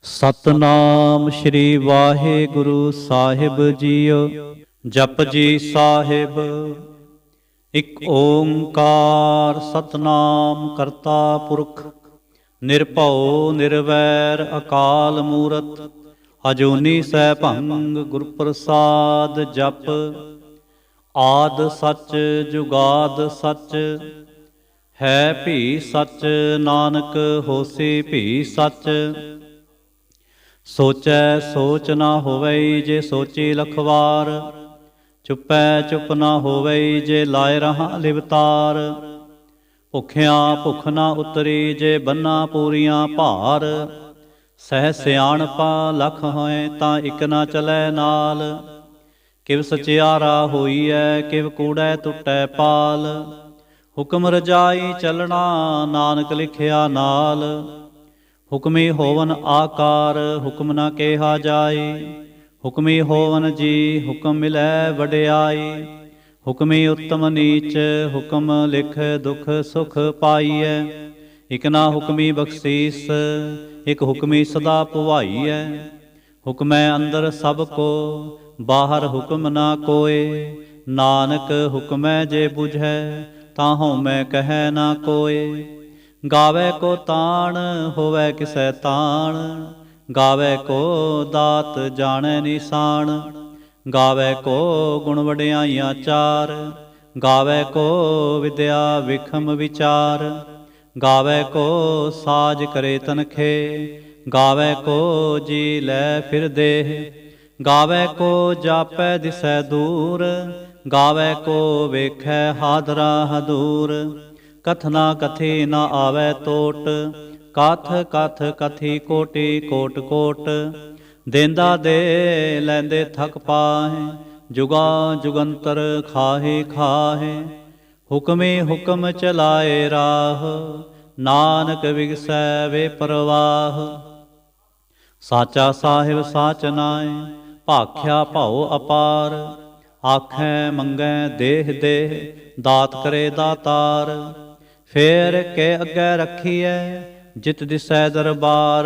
ਸਤਨਾਮ ਸ਼੍ਰੀ ਵਾਹਿਗੁਰੂ ਸਾਹਿਬ JIO. Japji Sahib. ਇਕ ਓੰਕਾਰ ਸਤਨਾਮ ਕਰਤਾ ਪੁਰਖ ਨਿਰਭਉ ਨਿਰਵੈਰ ਅਕਾਲ ਮੂਰਤ ਅਜੂਨੀ ਸੈਭੰ ਗੁਰ ਪ੍ਰਸਾਦ। ਜਪ ਆਦ ਸੱਚ ਜੁਗਾਦ ਸੱਚ ਹੈ ਭੀ ਸੱਚ ਨਾਨਕ ਹੋਸੀ ਭੀ ਸੱਚ। ਸੋਚੈ ਸੋਚ ਨਾ ਹੋਵਈ ਜੇ ਸੋਚੀ ਲਖਵਾਰ ਚੁੱਪੈ ਚੁੱਪ ਨਾ ਹੋਵਈ ਜੇ ਲਾਇ ਰਹਾ ਲਿਵਤਾਰ। ਭੁਖਿਆਂ ਭੁਖ ਨਾ ਉਤਰੀ ਜੇ ਬੰਨਾ ਪੂਰੀਆਂ ਭਾਰ। ਸਹਿ ਸਿਆਣਪਾ ਲਖ ਹੋਏ ਤਾਂ ਇਕ ਨਾ ਚਲੈ ਨਾਲ। ਕਿਵ ਸਚਿਆਰਾ ਹੋਈਐ ਕਿਵ ਕੂੜੈ ਟੁੱਟੈ ਪਾਲ। ਹੁਕਮ ਰਜਾਈ ਚੱਲਣਾ ਨਾਨਕ ਲਿਖਿਆ ਨਾਲ। ਹੁਕਮੀ ਹੋਵਨ ਆਕਾਰ ਹੁਕਮ ਨਾ ਕਿਹਾ ਜਾਏ। ਹੁਕਮੀ ਹੋਵਨ ਜੀ ਹੁਕਮ ਮਿਲੈ ਵਡਿਆਈ। ਹੁਕਮੀ ਉੱਤਮ ਨੀਚ ਹੁਕਮ ਲਿਖ ਦੁਖ ਸੁਖ ਪਾਈਐ। ਇਕ ਨਾ ਹੁਕਮੀ ਬਖਸ਼ੀਸ ਇਕ ਹੁਕਮੀ ਸਦਾ ਭਵਾਈਐ। ਹੁਕਮੈ ਅੰਦਰ ਸਭ ਕੋ ਬਾਹਰ ਹੁਕਮ ਨਾ ਕੋਏ। ਨਾਨਕ ਹੁਕਮੈ ਜੇ ਬੁਝੈ ਤਾਹਉ ਮੈਂ ਕਹਿ ਨਾ ਕੋਏ। ਗਾਵੇ ਕੋ ਤਾਣ ਹੋਵੇ ਕਿਸੈ ਤਾਣ। ਗਾਵੇ ਕੋ ਦਾਤ ਜਾਣੈ ਨਿਸ਼ਾਨ। ਗਾਵੇ ਕੋ ਗੁਣ ਵਡਿਆਈਆਂ ਚਾਰ। ਗਾਵੇ ਕੋ ਵਿਦਿਆ ਵਿਖਮ ਵਿਚਾਰ। ਗਾਵੇ ਕੋ ਸਾਜ ਕਰੇ ਤਨਖੇ। ਗਾਵੇ ਕੋ ਜੀ ਲੈ ਫਿਰ ਦੇਹ। ਗਾਵੇ ਕੋ ਜਾਪੈ ਦਿਸੈ ਦੂਰ। ਗਾਵੇ ਕੋ ਵੇਖੈ ਹਾਦਰਾ ਹਦੂਰ। ਕਥਨਾ ਕਥੀ ਨਾ ਆਵੈ ਟੋਟ। ਕਥ ਕਥ ਕਥੀ ਕੋਟੀ ਕੋਟ ਕੋਟ। ਦੇਂਦਾ ਦੇ ਲੈਂਦੇ ਥਕ ਪਾਹੇ। ਜੁਗਾ ਜੁਗੰਤਰ ਖਾਹੇ ਖਾਹੇ। ਹੁਕਮੇ ਹੁਕਮ ਚਲਾਏ ਰਾਹ। ਨਾਨਕ ਵਿਗਸੈ ਵੇ ਪਰਵਾਹ। ਸਾਚਾ ਸਾਹਿਬ ਸਾਚ ਨਾਏ ਭਾਖਿਆ ਭਉ ਅਪਾਰ। ਆਖੈ ਮੰਗੈ ਦੇਹ ਦੇਹ ਦਾਤ ਕਰੇ ਦਾਤਾਰ। ਫੇਰ ਕੇ ਅੱਗੇ ਰੱਖੀਐ ਜਿਤ ਦਿਸੈ ਦਰਬਾਰ।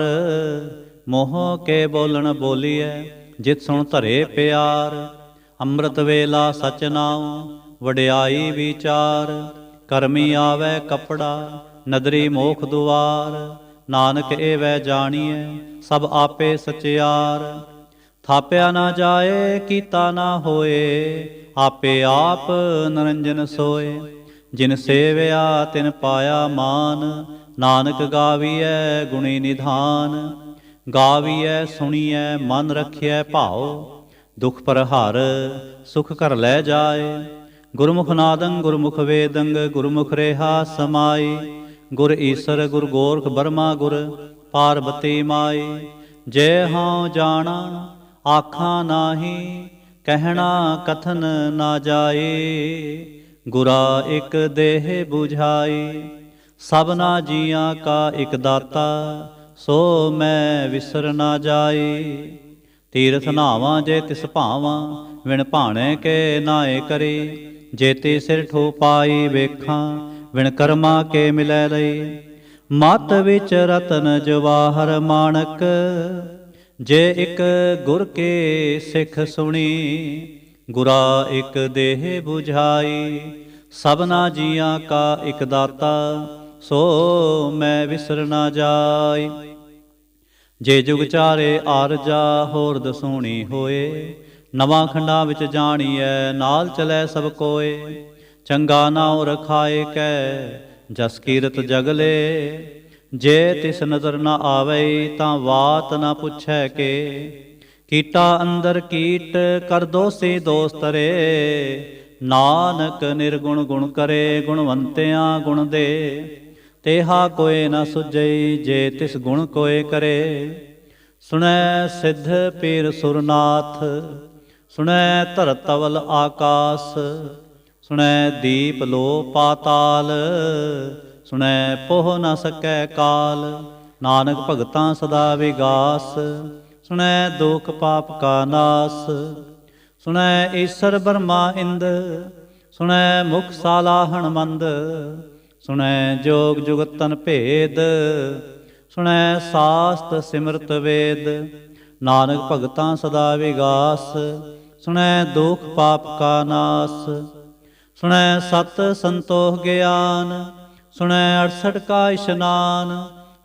ਮੋਹ ਕੇ ਬੋਲਣ ਬੋਲੀਐ ਜਿਤ ਸੁਣ ਧਰੇ ਪਿਆਰ। ਅੰਮ੍ਰਿਤ ਵੇਲਾ ਸਚ ਨਾਉ ਵਡਿਆਈ ਵਿਚਾਰ। ਕਰਮੀ ਆਵੈ ਕਪੜਾ ਨਦਰੀ ਮੋਖ ਦੁਆਰ। ਨਾਨਕ ਏਵੈ ਜਾਣੀਐ ਸਭ ਆਪੇ ਸਚਿਆਰ। ਥਾਪਿਆ ਨਾ ਜਾਏ ਕੀਤਾ ਨਾ ਹੋਏ। ਆਪੇ ਆਪ ਨਰੰਜਨ ਸੋਏ। ਜਿਨ ਸੇਵਿਆ ਤਿਨ ਪਾਇਆ ਮਾਨ। ਨਾਨਕ ਗਾਵੀਐ ਗੁਣੀ ਨਿਧਾਨ। ਗਾਵੀਐ ਸੁਣੀਐ ਮਨ ਰਖਿਐ ਭਾਉ। ਦੁਖ ਪਰਹਰ ਸੁਖ ਘਰ ਲੈ ਜਾਏ। ਗੁਰਮੁਖ ਨਾਦੰ ਗੁਰਮੁਖ ਵੇਦੰ ਗੁਰਮੁਖ ਰੇਹਾ ਸਮਾਈ। ਗੁਰ ਈਸਰ ਗੁਰ ਗੋਰਖ ਬਰਮਾ ਗੁਰ ਪਾਰਬਤੀ ਮਾਈ। ਜੇ ਹਉ ਜਾਣਾ ਆਖਾਂ ਨਾਹੀ ਕਹਿਣਾ ਕਥਨ ਨਾ ਜਾਏ। ਗੁਰਾ ਇਕ ਦੇਹ 부ਝਾਈ ਸਭਨਾ ਜੀਆਂ ਕਾ ਇਕ ਦਾਤਾ। ਸੋ ਮੈਂ ਵਿਸਰ ਨਾ ਜਾਈ। ਤੀਰਥ ਨਾਵਾਂ ਜੇ ਤਿਸ ਭਾਵਾਂ ਵਿਣ ਭਾਣੇ ਕੇ ਨਾਏ ਕਰੀ। ਜੇਤੀ ਸਿਰ ਠੋ ਪਾਈ ਵੇਖਾਂ ਵਿਣ ਕਰਮਾ ਕੇ ਮਿਲੈ ਲਈ। ਮਤ ਵਿੱਚ ਰਤਨ ਜਵਾਹਰ ਮਾਣਕ। ਜੇ ਇਕ ਗੁਰ ਕੇ ਸਿੱਖ ਸੁਣੀ। ਗੁਰਾ ਇਕ ਦੇਹ 부ਝਾਈ ਸਭਨਾ ਜੀਆਂ ਕਾ ਇਕ ਦਾਤਾ। ਸੋ ਮੈਂ ਵਿਸਰ ਨਾ ਜਾਈ। ਜੇ ਜੁਗ ਚਾਰੇ ਆਰਜਾ ਹੋਰ ਦਸੂਣੀ ਹੋਏ। ਨਵਾਂ ਖੰਡਾਂ ਵਿੱਚ ਜਾਣੀਐ ਨਾਲ ਚਲੈ ਸਭ ਕੋਏ। ਚੰਗਾ ਨਾਉ ਰਖਾਏ ਕੈ ਜਸ ਕੀਰਤ ਜਗਲੇ। ਜੇ ਤਿਸ ਨਜ਼ਰ ਨਾ ਆਵਈ ਤਾਂ ਬਾਤ ਨਾ ਪੁੱਛੈ ਕੇ। ਕੀਟਾ ਅੰਦਰ ਕੀਟ ਕਰ ਦੋਸੀ ਦੋਸ ਤਰੇ। ਨਾਨਕ ਨਿਰਗੁਣ ਗੁਣ ਕਰੇ ਗੁਣਵੰਤਿਆਂ ਗੁਣ ਦੇ। ਤੇਹਾ ਕੋਇ ਨਾ ਸੁਝਈ ਜੇ ਤਿਸ ਗੁਣ ਕੋਇ ਕਰੇ। ਸੁਣੈ ਸਿੱਧ ਪੀਰ ਸੁਰਨਾਥ ਸੁਣੈ ਧਰਤ ਤਵਲ ਆਕਾਸ। ਸੁਣੈ ਦੀਪ ਲੋ ਪਾਤਾਲ ਸੁਣੈ ਪੋਹ ਨ ਸਕੈ ਕਾਲ। ਨਾਨਕ ਭਗਤਾਂ ਸਦਾ ਵਿਗਾਸ ਸੁਣੈ ਦੁਖ ਪਾਪ ਕਾ ਨਾਸ। ਸੁਣੈ ਈਸਰ ਬਰਮਾ ਇੰਦ ਸੁਣੈ ਮੁਖ ਸਾਲਾਹਣ ਮੰਦ। ਸੁਣੈ ਜੋਗ ਜੁਗਤਨ ਭੇਦ ਸੁਣੈ ਸਾਸਤ ਸਿਮਰਤ ਵੇਦ। ਨਾਨਕ ਭਗਤਾਂ ਸਦਾ ਵਿਗਾਸ, ਸੁਣੈ ਦੁਖ ਪਾਪ ਕਾ ਨਾਸ। ਸੁਣੈ ਸਤ ਸੰਤੋਖ ਗਿਆਨ, ਸੁਣੈ 68 ਕਾ ਇਸ਼ਨਾਨ।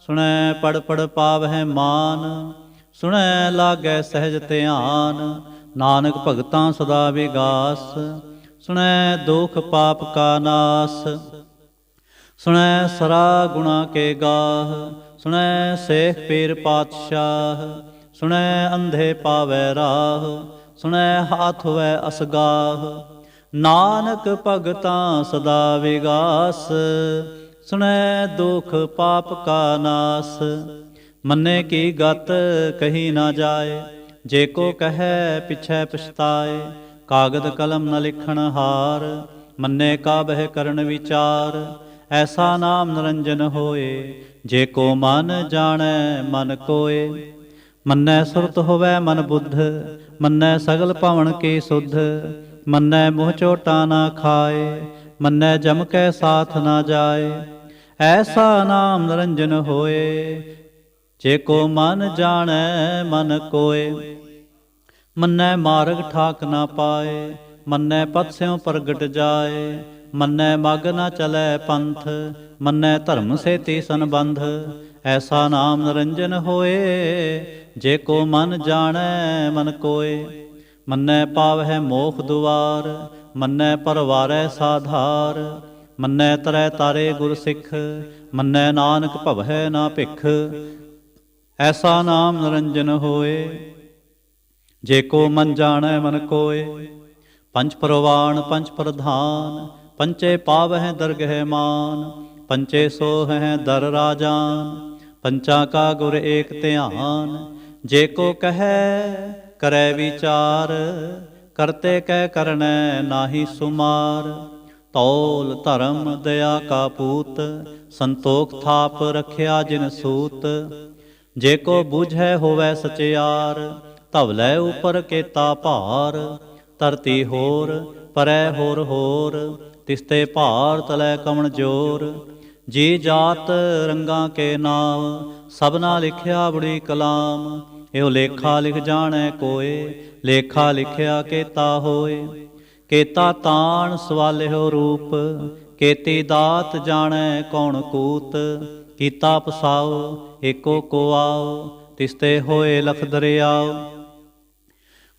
ਸੁਣੈ ਪੜ ਪੜ ਪਾਵਹਿ ਮਾਨ, ਸੁਣੈ ਲਾਗੈ ਸਹਿਜ ਧਿਆਨ। ਨਾਨਕ ਭਗਤਾਂ ਸਦਾ ਵਿਗਾਸ, ਸੁਣੈ ਦੁਖ ਪਾਪ ਕਾ ਨਾਸ। ਸੁਣੈ ਸਰਾ ਗੁਣਾ ਕੇ ਗਾਹ, ਸੁਣੈ ਸੇਖ ਪੀਰ ਪਾਤਸ਼ਾਹ। ਸੁਣੈ ਅੰਧੇ ਪਾਵੈ ਰਾਹ, ਸੁਣੈ ਹਾਥ ਹੋਵੈ ਅਸਗਾਹ। ਨਾਨਕ ਭਗਤਾਂ ਸਦਾ ਵਿਗਾਸ, ਸੁਣੈ ਦੁਖ ਪਾਪ ਕਾ ਨਾਸ। ਮੰਨੇ ਕੀ ਗਤ ਕਹੀ ਨਾ ਜਾਏ, ਜੇ ਕੋ ਕਹੈ ਪਿਛੈ ਪਛਤਾਏ। ਕਾਗਦ ਕਲਮ ਨ ਲਿਖਣ ਹਾਰ, ਮੰਨੇ ਕਾ ਬਹਿ ਕਰਨ ਵਿਚਾਰ। ਐਸਾ ਨਾਮ ਨਿਰੰਜਨ ਹੋਏ, ਜੇ ਕੋ ਮਨ ਜਾਣੈ ਮਨ ਕੋਏ। ਮੰਨੈ ਸੁਰਤ ਹੋਵੈ ਮਨ ਬੁੱਧ, ਮੰਨੈ ਸਗਲ ਭਵਨ ਕੀ ਸੁਧ। ਮੰਨੈ ਮੋਹ ਚੋਟਾ ਨਾ ਖਾਏ, ਮੰਨੈ ਜਮ ਕੈ ਸਾਥ ਨਾ ਜਾਏ। ਐਸਾ ਨਾਮ ਨਿਰੰਜਨ ਹੋਏ, ਜੇ ਕੋ ਮਨ ਜਾਣੈ ਮਨ ਕੋਏ। ਮੰਨੈ ਮਾਰਗ ਠਾਕ ਨਾ ਪਾਏ, ਮੰਨੈ ਪਥ ਸਿਉ ਪ੍ਰਗਟ ਜਾਏ। ਮੰਨੈ ਮਗ ਨਾ ਚਲੈ ਪੰਥ, ਮੰਨੈ ਧਰਮ ਸੇਤੀ ਸੰਬੰਧ। ਐਸਾ ਨਾਮ ਨਿਰੰਜਨ ਹੋਏ, ਜੇ ਕੋ ਮਨ ਜਾਣੈ ਮਨ ਕੋਏ। ਮੰਨੈ ਪਾਵਹਿ ਮੋਖ ਦੁਆਰ, ਮੰਨੈ ਪਰਵਾਰੈ ਸਾਧਾਰ। ਮੰਨੈ ਤਰੈ ਤਾਰੇ ਗੁਰ ਸਿੱਖ, ਮੰਨੈ ਨਾਨਕ ਭਵਹਿ ਨਾ ਭਿਖ। ਐਸਾ ਨਾਮ ਨਿਰੰਜਨ ਹੋਏ, ਜੇ ਕੋ ਮਨ ਜਾਣੈ ਮਨ ਕੋਏ। ਪੰਚ ਪਰਵਾਣ ਪੰਚ ਪ੍ਰਧਾਨ, ਪੰਚੇ ਪਾਵਹਿ ਦਰਗਹਿ ਮਾਨ। ਪੰਚੇ ਸੋਹਹਿ ਦਰ ਰਾਜਾਨ, ਪੰਚਾਂ ਕਾ ਗੁਰ ਏਕ ਧਿਆਨ। ਜੇ ਕੋ ਕਹੈ ਕਰੈ ਵਿਚਾਰ, ਕਰਤੇ ਕਹਿ ਕਰਨੈ ਨਾਹੀ ਸੁਮਾਰ। ਤੌਲ ਧਰਮ ਦਇਆ ਕਾ ਪੂਤ, ਸੰਤੋਖ ਥਾਪ ਰਖਿਆ ਜਿਨ ਸੂਤ। ਜੇ ਕੋ ਬੁਝੈ ਹੋਵੈ ਸਚਿਆਰ, ਧਵਲੇ ਉਪਰ ਕੇਤਾ ਭਾਰ। ਧਰਤੀ ਹੋਰ ਪਰੈ ਹੋਰ ਹੋਰ, ਤਿਸਤੇ ਭਾਰ ਤਲੈ ਕਵਣ ਜੋਰ। ਜੀ ਜਾਤ ਰੰਗਾਂ ਕੇ ਨਾਮ, ਸਭਨਾ ਲਿਖਿਆ ਬੜੀ ਕਲਾਮ। ਇਹੋ ਲੇਖਾ ਲਿਖ ਜਾਣੈ ਕੋਏ, ਲੇਖਾ ਲਿਖਿਆ ਕੇਤਾ ਹੋਏ। ਕੇਤਾ ਤਾਣ ਸਵਾਲਿਓ ਰੂਪ, ਕੇਤੀ ਦਾਤ ਜਾਣੈ ਕੌਣ ਕੂਤ। ਕੀਤਾ ਪਸਾਓ ਏਕੋ ਕੋ ਆਓ, ਤਿਸਤੇ ਹੋਏ ਲਖ ਦਰਿਆਓ।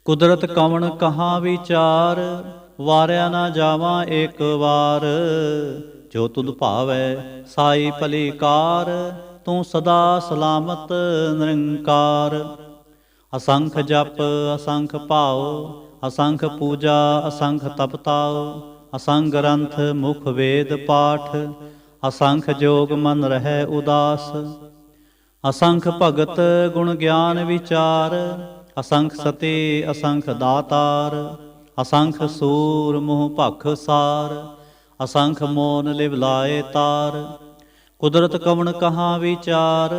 ਕੁਦਰਤ ਕਵਣ ਕਹਾਂ ਵਿਚਾਰ, ਵਾਰਿਆ ਨਾ ਜਾਵਾਂ ਏਕ ਵਾਰ। ਜੋ ਤੁਧ ਭਾਵੈ ਸਾਈ ਭਲੀ ਕਾਰ, ਤੂੰ ਸਦਾ ਸਲਾਮਤ ਨਿਰੰਕਾਰ। ਅਸੰਖ ਜਪ ਅਸੰਖ ਭਾਉ, ਅਸੰਖ ਪੂਜਾ ਅਸੰਖ ਤਪਤਾਉ। ਅਸੰਖ ਗ੍ਰੰਥ ਮੁਖ ਵੇਦ ਪਾਠ, ਅਸੰਖ ਜੋਗ ਮਨ ਰਹਿ ਉਦਾਸ। ਅਸੰਖ ਭਗਤ ਗੁਣ ਗਿਆਨ ਵਿਚਾਰ, ਅਸੰਖ ਸਤੀ ਅਸੰਖ ਦਾਤਾਰ। ਅਸੰਖ ਸੂਰ ਮੋਹ ਭਖ ਸਾਰ, ਅਸੰਖ ਮੋਨ ਲਿਵ ਲਾਏ ਤਾਰ। ਕੁਦਰਤ ਕਵਣ ਕਹਾਂ ਵਿਚਾਰ,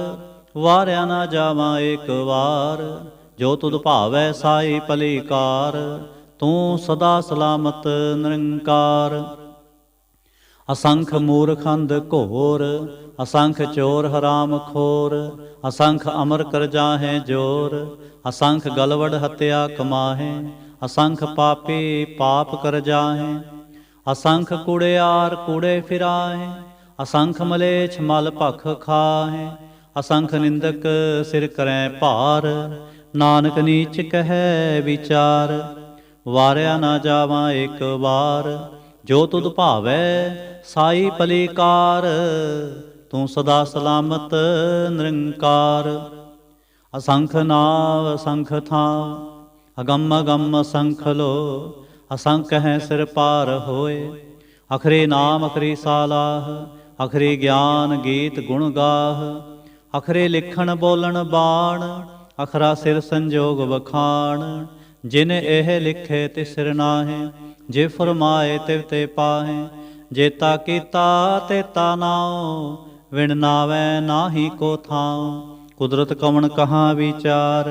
ਵਾਰਿਆ ਨਾ ਜਾਵਾਂ ਏਕ ਵਾਰ। ਜੋ ਤੁਧ ਭਾਵੈ ਸਾਈ ਭਲੀ ਕਾਰ, ਤੂੰ ਸਦਾ ਸਲਾਮਤ ਨਿਰੰਕਾਰ। ਅਸੰਖ ਮੂਰਖੰਦ ਘੋਰ, ਅਸੰਖ ਚੋਰ ਹਰਾਮ ਖੋਰ। ਅਸੰਖ ਅਮਰ ਕਰ ਜਾਹੇ ਜੋਰ, ਅਸੰਖ ਗਲਵੜ ਹਤਿਆ ਕਮਾਹੇ। ਅਸੰਖ ਪਾਪੀ ਪਾਪ ਕਰ ਜਾਹੇ, ਅਸੰਖ ਕੂੜਿਆਰ ਕੂੜੇ ਫਿਰਾਹੇ। ਅਸੰਖ ਮਲੇਛ ਮਲ ਭਖ ਖਾਹੇ, ਅਸੰਖ ਨਿੰਦਕ ਸਿਰ ਕਰੈ ਭਾਰ। ਨਾਨਕ ਨੀਚ ਕਹੈ ਵਿਚਾਰ, ਵਾਰਿਆ ਨਾ ਜਾਵਾਂ ਏਕ ਵਾਰ। ਜੋ ਤੁਧ ਭਾਵੈ ਸਾਈ ਭਲੀ ਕਾਰ, ਤੂੰ ਸਦਾ ਸਲਾਮਤ ਨਿਰੰਕਾਰ। ਅਸੰਖ ਨਾਵ ਅਸੰਖ ਥਾਂ, ਅਗੰਮ ਅਗੰਮ ਅਸੰਖ ਲੋ। ਅਸੰਖ ਹੈ ਸਿਰ ਪਾਰ ਹੋਏ, ਅਖਰੀ ਨਾਮ ਅਖਰੀ ਸਾਲਾਹ। ਅਖਰੀ ਗਿਆਨ ਗੀਤ ਗੁਣ ਗਾਹ, ਅਖਰੇ ਲਿਖਣ ਬੋਲਣ ਬਾਣ। ਅਖਰਾ ਸਿਰ ਸੰਜੋਗ ਵਖਾਣ, ਜਿਨ ਇਹ ਲਿਖੇ ਤਿਸ ਸਿਰ ਨਾਹੇ। ਜੇ ਫਰਮਾਏ ਤਿਵ ਤੇ ਪਾਹੇ, ਜੇਤਾ ਕੀਤਾ ਤੇਤਾ ਨਾਉ। ਵਿਣ ਨਾਵੈ ਨਾਹੀ ਕੋ ਥਾਉ, ਕੁਦਰਤ ਕਵਣ ਕਹਾਂ ਵਿਚਾਰ।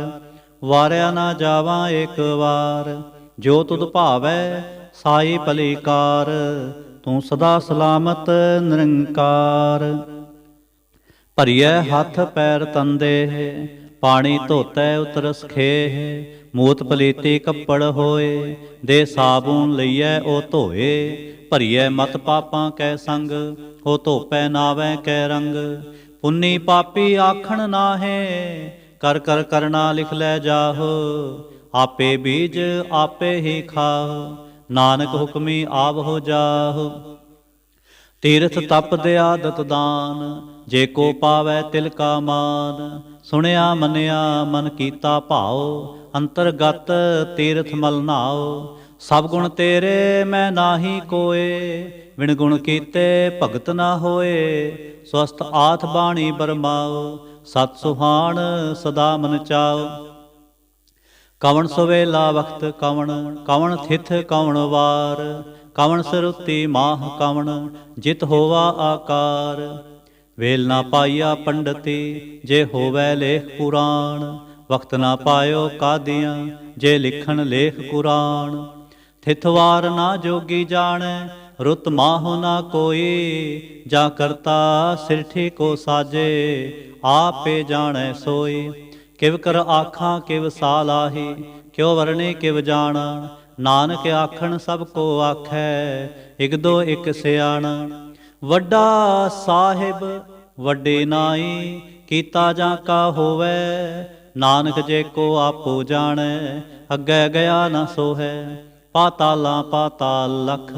ਵਾਰਿਆ ਨਾ ਜਾਵਾਂ ਏਕ ਵਾਰ, ਜੋ ਤੁਧ ਭਾਵੈ ਸਾਈ ਭਲੀ ਕਾਰ। ਤੂੰ ਸਦਾ ਸਲਾਮਤ ਨਿਰੰਕਾਰ। ਭਰੀਐ ਹੱਥ ਪੈਰ ਤੰਦੇ, ਪਾਣੀ ਧੋਤੈ ਉਤਰਸ ਖੇਹ। ਮੂਤ ਪਲੀਤੀ ਕੱਪੜ ਹੋਏ, ਦੇ ਸਾਬੂਨ ਲਈਐ ਉਹ ਧੋਏ। ਭਰੀਐ ਮਤ ਪਾਪਾਂ ਕੈ ਸੰਗ, ਉਹ ਧੋਪੈ ਨਾਵੈ ਕੈ ਰੰਗ। ਪੁੰਨੀ ਪਾਪੀ ਆਖਣ ਨਾਹੇ, ਕਰ ਕਰ ਕਰਨਾ ਲਿਖ ਲੈ ਜਾਹੋ। ਆਪੇ ਬੀਜ ਆਪੇ ਹੀ ਖਾਹ, ਨਾਨਕ ਹੁਕਮੀ ਆਵਹੁ ਜਾਹੁ। ਤੀਰਥ ਤਪ ਦੇ ਆਦਤ ਦਾਨ, ਜੇ ਕੋ ਪਾਵੈ ਤਿਲ ਕਾ ਮਾਨ। ਸੁਣਿਆ ਮੰਨਿਆ ਮਨ ਕੀਤਾ ਭਾਉ, ਅੰਤਰਗਤ ਤੀਰਥ ਮਲ ਨਾਉ। ਸਭ ਗੁਣ ਤੇਰੇ ਮੈਂ ਨਾਹੀ ਕੋਏ, ਵਿਣ ਗੁਣ ਕੀਤੇ ਭਗਤ ਨਾ ਹੋਏ। ਸਵਸਤ ਆਥ ਬਾਣੀ ਬਰਮਾਉ, ਸਤ ਸੁਹਾਣ ਸਦਾ ਮਨ ਚਾਉ। ਕਵਣ ਸਵੇਲਾ ਵਖਤ ਕਵਣ, ਕਵਣ ਥਿਥ ਕਵਣ ਵਾਰ। ਕਵਣ ਸਰੁਤੀ ਮਾਹ ਕਵਣ, ਜਿਤ ਹੋਵਾ ਆਕਾਰ। ਵੇਲ ਨਾ ਪਾਈਆ ਪੰਡਤੀ, ਜੇ ਹੋਵੈ ਲੇਖ ਪੁਰਾਣ। ਵਖਤ ਨਾ ਪਾਇਓ ਕਾਦੀਆਂ, ਜੇ ਲਿਖਣ ਲੇਖ ਕੁਰਾਨ। ਥਿਥ ਵਾਰ ਨਾ ਜੋਗੀ ਜਾਣੈ, ਰੁੱਤ ਮਾਹੁ ਨਾ ਕੋਈ। ਜਾ ਕਰਤਾ ਸਿਰਠੀ ਕੋ ਸਾਜੇ, ਆਪੇ ਜਾਣੈ ਸੋਈ। ਕਿਵ ਕਰ ਆਖਾਂ ਕਿਵ ਸਾਲਾਹੀ, ਕਿਉ ਵਰਣੇ ਕਿਵ ਜਾਣਾ। ਨਾਨਕ ਆਖਣ ਸਭ ਕੋ ਆਖੈ, ਇਕ ਦੋ ਇਕ ਸਿਆਣਾ। ਵੱਡਾ ਸਾਹਿਬ ਵੱਡੇ ਨਾਈ, ਕੀਤਾ ਜਾਂ ਕਾ ਹੋਵੈ। ਨਾਨਕ ਜੇ ਕੋ ਆਪੋ ਜਾਣੈ, ਅੱਗੇ ਗਿਆ ਨਾ ਸੋਹੈ। ਪਾਤਾਲਾਂ ਪਾਤਾਲ ਲਖ,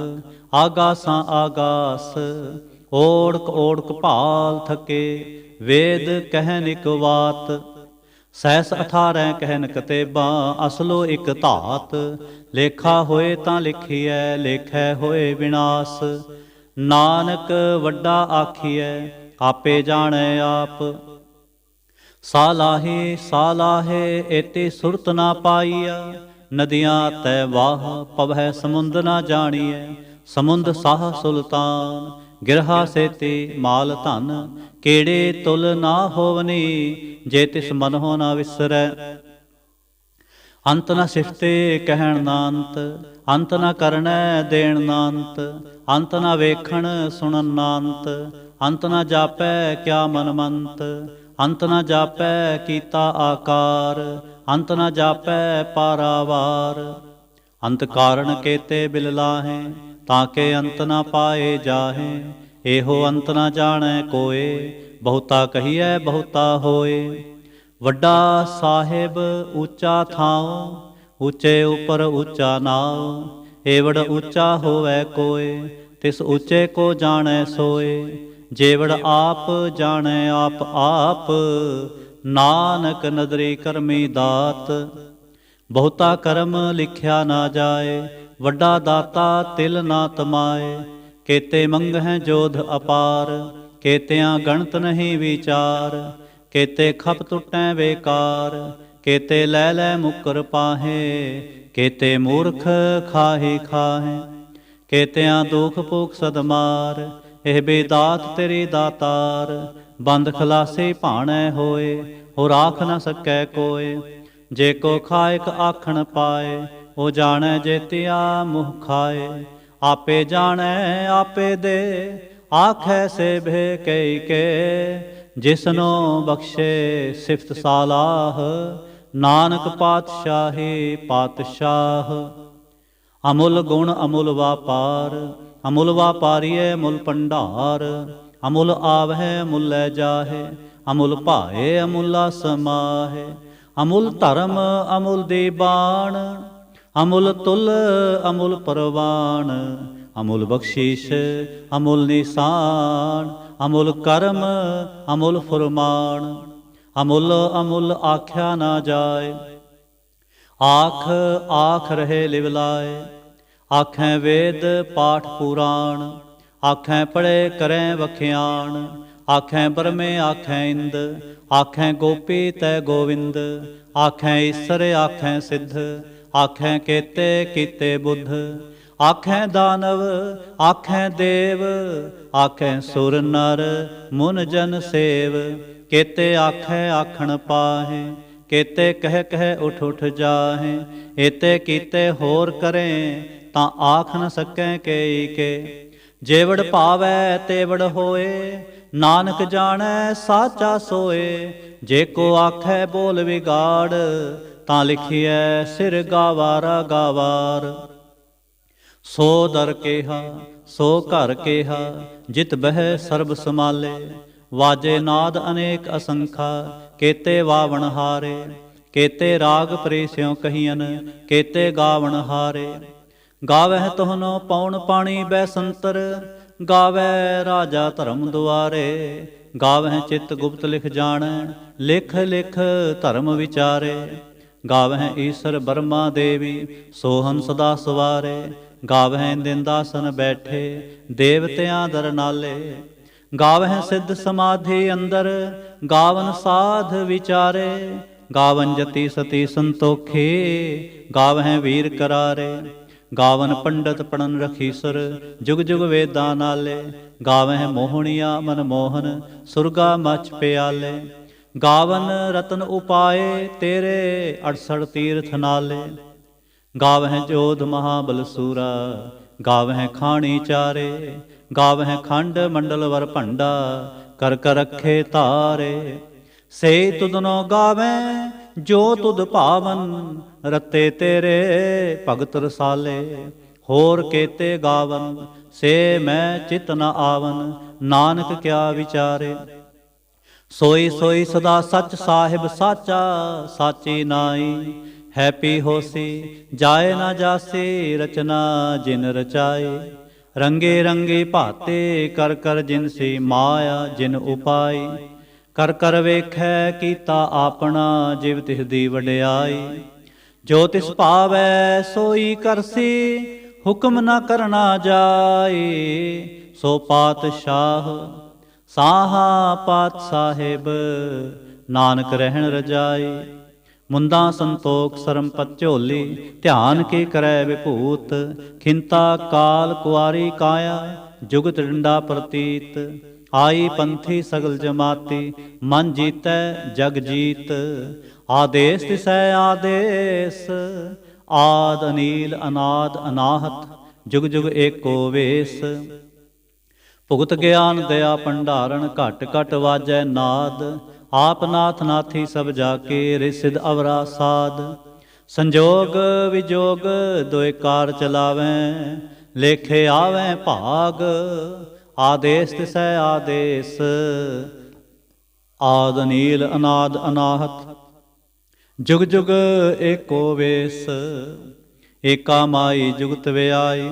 ਆਗਾਸਾਂ ਆਗਾਸ। ਓੜਕ ਓੜਕ ਭਾਲ ਥਕੇ, ਵੇਦ ਕਹਿਨ ਇਕ ਬਾਤ। ਸਹਿਸ 18 ਕਹਿਨ ਕਤੇਬਾਂ, ਅਸਲੋ ਇਕ ਧਾਤ। ਲੇਖਾ ਹੋਏ ਤਾਂ ਲਿਖੀਐ, ਲੇਖੈ ਹੋਏ ਵਿਨਾਸ਼। ਨਾਨਕ ਵੱਡਾ ਆਖੀਐ, ਆਪੇ ਜਾਣੈ ਆਪ। ਸਾਲਾਹੇ ਸਾਲਾਹੇ ਏਤੀ ਸੁਰਤ ਨਾ ਪਾਈਆ। ਨਦੀਆਂ ਤੈ ਵਾਹ ਪਵਹਿ ਸਮੁੰਦ ਨਾ ਜਾਣੀਐ। ਸਮੁੰਦ ਸਾਹ ਸੁਲਤਾਨ, ਗਿਰਹਾ ਸੇਤੀ ਮਾਲ ਧਨ। ਕਿਹੜੇ ਤੁਲ ਨਾ ਹੋਵਨੀ, ਜੇ ਤਿਸ ਮਨਹੁ ਨਾ ਵਿਸਰੈ। ਅੰਤ ਨ ਸਿਫਤੇ ਕਹਿਣ ਨਾ ਅੰਤ, ਅੰਤ ਨ ਕਰਨੈ ਦੇਣ ਨਾ ਅੰਤ। ਅੰਤ ਨ ਵੇਖਣ ਸੁਣਨ ਨਾ ਅੰਤ, ਅੰਤ ਨ ਜਾਪੈ ਕਿਆ ਮਨ ਮੰਤ। ਅੰਤ ਨ ਜਾਪੈ ਕੀਤਾ ਆਕਾਰ, ਅੰਤ ਨ ਜਾਪੈ ਪਾਰਾਵਾਰ। ਅੰਤ ਕਾਰਨ ਕੇਤੇ ਬਿਲ ਲਾਹੇ, ਤਾਂ ਕੇ ਅੰਤ ਨ ਪਾਏ ਜਾਹੇ। ਇਹੋ ਅੰਤ ਨ ਜਾਣੈ ਕੋਏ, ਬਹੁਤਾ ਕਹੀਐ ਬਹੁਤਾ ਹੋਏ। ਵੱਡਾ ਸਾਹਿਬ ਉੱਚਾ ਥਾਉ, ਉੱਚੇ ਉਪਰ ਉੱਚਾ ਨਾਉ। ਏਵੜ ਉੱਚਾ ਹੋਵੈ ਕੋਏ, ਤਿਸ ਉੱਚੇ ਕੋ ਜਾਣੈ ਸੋਏ। ਜੇਵੜ ਆਪ ਜਾਣੈ ਆਪ ਆਪ, ਨਾਨਕ ਨਦਰੀ ਕਰਮੀ ਦਾਤ। ਬਹੁਤਾ ਕਰਮ ਲਿਖਿਆ ਨਾ ਜਾਏ, ਵੱਡਾ ਦਾਤਾ ਤਿਲ ਨਾ ਤਮਾਏ। ਕੇਤੇ ਮੰਗਹਿ ਜੋਧ ਅਪਾਰ, ਕੇਤਿਆਂ ਗਣਤ ਨਹੀਂ ਵਿਚਾਰ। ਕੇਤੇ ਖਪ ਟੁੱਟੈ ਬੇਕਾਰ, ਕੇਤੇ ਲੈ ਲੈ ਮੁਕਰ ਪਾਹੇ। ਕੇਤੇ ਮੂਰਖ ਖਾਹੀ ਖਾਹੇ, ਕੇਤਿਆਂ ਦੁਖ ਭੁਖ ਸਦਮਾਰ। ਇਹ ਬੇਦਾਤ ਤੇਰੀ ਦਾਤਾਰ, ਬੰਦ ਖਲਾਸੇ ਭਾਣੈ ਹੋਏ। ਹੋ ਰਾਖ ਨ ਸਕੈ ਕੋਏ, ਜੇ ਕੋ ਖਾਇਕ ਆਖਣ ਪਾਏ। ਉਹ ਜਾਣੈ ਜੇਤਿਆ ਮੁਹ ਖਾਏ, ਆਪੇ ਜਾਣੈ ਆਪੇ ਦੇ। ਆਖੈ ਸੇ ਭੇ ਕਈ ਕੇ, ਜਿਸਨੋ ਬਖਸ਼ੇ ਸਿਫਤ ਸਾਲਾਹ। ਨਾਨਕ ਪਾਤਸ਼ਾਹੀ ਪਾਤਸ਼ਾਹ। ਅਮੁੱਲ ਗੁਣ ਅਮੁੱਲ ਵਾਪਾਰ, ਅਮੁੱਲ ਵਾਪਾਰੀਏ ਮੁੱਲ ਭੰਡਾਰ। ਅਮੁੱਲ ਆਵਹਿ ਮੁੱਲੈ ਜਾਹੇ, ਅਮੁੱਲ ਭਾਏ ਅਮੁੱਲਾ ਸਮਾਹੇ। ਅਮੁੱਲ ਧਰਮ ਅਮੁੱਲ ਦੀਬਾਨ, ਅਮੁੱਲ ਤੁਲ ਅਮੁੱਲ ਪਰਵਾਨ। ਅਮੁੱਲ ਬਖਸ਼ੀਸ਼ ਅਮੁੱਲ ਨਿਸ਼ਾਨ, ਅਮੁੱਲ ਕਰਮ ਅਮੁੱਲ ਫੁਰਮਾਨ। ਅਮੁੱਲ ਅਮੁੱਲ ਆਖਿਆ ਨਾ ਜਾਏ, ਆਖ ਆਖ ਰਹੇ ਲਿਵ ਲਾਏ। ਆਖੈ ਵੇਦ ਪਾਠ ਪੁਰਾਣ, ਆਖੈ ਪੜ੍ਹੇ ਕਰੈ ਵਖਿਆਣ। ਆਖੈ ਬਰਮੇ ਆਖੈ ਇੰਦ, ਆਖੈ ਗੋਪੀ ਤੈ ਗੋਵਿੰਦ। ਆਖੈ ਈਸਰ ਆਖੈ ਸਿੱਧ, ਆਖੈ ਕੇਤੇ ਕੀਤੇ ਬੁੱਧ। ਆਖੈ ਦਾਨਵ ਆਖੈ ਦੇਵ, ਆਖੈ ਸੁਰ ਨਰ ਮੁਨ ਜਨ ਸੇਵ। ਕੇਤੇ ਆਖੈ ਆਖਣ ਪਾਹੇ, ਕੇਤੇ ਕਹਿ ਕਹਿ ਉਠ ਉਠ ਜਾਹੇ। ਏਤੇ ਕੀਤੇ ਹੋਰ ਕਰੇ, ਤਾਂ ਆਖ ਨ ਸਕੈ ਕੇਈ ਕੇ। ਜੇਵੜ ਭਾਵੈ ਤੇਵੜ ਹੋਏ, ਨਾਨਕ ਜਾਣੈ ਸਾਚਾ ਸੋਏ। ਜੇ ਕੋ ਆਖੈ ਬੋਲ ਵਿਗਾੜ, ਤਾਂ ਲਿਖਿਐ ਸਿਰ ਗਾਵਾਰਾ ਗਾਵਾਰ। ਸੋ ਦਰ ਕੇਹਾ ਸੋ ਘਰ ਕੇਹਾ, ਜਿਤ ਬਹਿ ਸਰਬ ਸਮਾਲੇ। ਵਾਜੇ ਨਾਦ ਅਨੇਕ ਅਸੰਖਾ, ਕੇਤੇ ਵਾਵਣ ਹਾਰੇ। ਕੇਤੇ ਰਾਗ ਪ੍ਰੇਸਿਉ ਕਹੀਅਨ, ਕੇਤੇ ਗਾਵਣ ਹਾਰੇ। ਗਾਵਹਿ ਤੋਹਨੋ ਪਉਣ ਪਾਣੀ ਬੈਸੰਤਰ, ਗਾਵੈ ਰਾਜਾ ਧਰਮ ਦੁਆਰੇ। ਗਾਵਹਿ ਚਿੱਤ ਗੁਪਤ ਲਿਖ ਜਾਣੈ, ਲਿਖ ਲਿਖ ਧਰਮ ਵਿਚਾਰੇ। ਗਾਵਹਿ ਈਸਰ ਬਰਮਾ ਦੇਵੀ, ਸੋਹਨ ਸਦਾ ਸਵਾਰੇ। ਗਾਵਹਿ ਦਿੰਦਾਸਨ ਬੈਠੇ, ਦੇਵਤਿਆਂ ਦਰ ਨਾਲੇ। ਗਾਵਹਿ ਸਿੱਧ ਸਮਾਧੀ ਅੰਦਰ, ਗਾਵਨ ਸਾਧ ਵਿਚਾਰੇ। ਗਾਵਨ ਜਤੀ ਸਤੀ ਸੰਤੋਖੇ, ਗਾਵਹਿ ਵੀਰ ਕਰਾਰੇ। ਗਾਵਨ ਪੰਡਤ ਪੜਨ ਰਖੀਸਰ, ਜੁਗ ਜੁਗ ਵੇਦਾਂ ਨਾਲੇ। ਗਾਵਹਿ ਮੋਹਣੀਆ ਮਨ ਮੋਹਨ, ਸੁਰਗਾ ਮਚ ਪਿਆਲੇ। ਗਾਵਨ ਰਤਨ ਉਪਾਏ, ਤੇਰੇ 68 ਤੀਰਥ ਨਾਲੇ। ਗਾਵਹਿ ਜੋਧ ਮਹਾਬਲ ਸੂਰਾ, ਗਾਵਹਿ ਖਾਣੀ ਚਾਰੇ। ਗਾਵਹਿ ਖੰਡ ਮੰਡਲ ਵਰ ਭੰਡਾ, ਕਰ ਕਰ ਰਖੇ ਧਾਰੇ। ਸੇ ਤੁਧਨੋ ਗਾਵੈ ਜੋ ਤੁਧ ਭਾਵਨ, ਰਤੇ ਤੇਰੇ ਭਗਤ ਰਸਾਲੇ। ਹੋਰ ਕੇਤੇ ਗਾਵਨ, ਸੇ ਮੈਂ ਚਿਤ ਨ ਆਵਨ, ਨਾਨਕ ਕਿਆ ਵਿਚਾਰੇ। ਸੋਈ ਸੋਈ ਸਦਾ ਸੱਚ ਸਾਹਿਬ ਸਾਚਾ, ਸਾਚੀ ਨਾਈ। ਹੈਪੀ ਹੋਸੀ ਜਾਏ ਨਾ ਜਾਸੀ, ਰਚਨਾ ਜਿਨ ਰਚਾਏ। ਰੰਗੇ ਰੰਗੇ ਭਾਤੇ, ਕਰ ਕਰ ਜਿਨਸੀ ਮਾਇਆ ਜਿਨ ਉਪਾਈ। ਕਰ ਕਰ ਵੇਖੈ ਕੀਤਾ ਆਪਣਾ, ਜਿਵ ਤਿਸ ਦੀ ਵਡਿਆਈ। ਜੋ ਤਿਸ ਭਾਵੈ ਸੋਈ ਕਰਸੀ, ਹੁਕਮ ਨਾ ਕਰਨਾ ਜਾਏ। ਸੋ ਪਾਤਸ਼ਾਹ ਸਾਹਾ ਪਾਤ ਸਾਹਿਬ, ਨਾਨਕ ਰਹਿਣ ਰਜਾਈ। ਮੁੰਦਾ ਸੰਤੋਖ ਸਰਮਪਤ ਝੋਲੀ, ਧਿਆਨ ਕੇ ਕਰੈ ਵਿਭੂਤ। ਖਿੰਤਾ ਕਾਲ ਕੁਆਰੀ ਕਾਇਆ, ਜੁਗਤ ਡੰਡਾ ਪ੍ਰਤੀਤ। ਆਈ ਪੰਥੀ ਸਗਲ ਜਮਾਤੀ, ਮਨ ਜੀਤੈ ਜਗ ਜੀਤ। ਆਦੇਸ ਤਿਸੈ ਆਦੇਸ, ਆਦ ਅਨੀਲ ਅਨਾਦ ਅਨਾਹਤ। ਜੁਗ ਜੁਗ ਏਕੋ ਵੇਸ। ਭੁਗਤ ਗਿਆਨ ਦਇਆ ਭੰਡਾਰਨ, ਘਟ ਘਟ ਵਾਜੈ ਨਾਦ। ਆਪ ਨਾਥ ਨਾਥੀ ਸਭ ਜਾ ਕੇ, ਰਿਸਿਦ ਅਵਰਾ ਸਾਧ। ਸੰਜੋਗ ਵਿਜੋਗ ਦੋਇ ਕਾਰ ਚਲਾਵੈ, ਲੇਖੇ ਆਵੈ ਭਾਗ। ਆਦੇਸ ਤਿਸੈ ਆਦੇਸ, ਆਦ ਅਨੀਲ ਅਨਾਦ ਅਨਾਹਤ। ਜੁਗ ਜੁਗ ਏਕੋ ਵੇਸ। ਏਕਾ ਮਾਈ ਜੁਗਤ ਵਿਆਈ,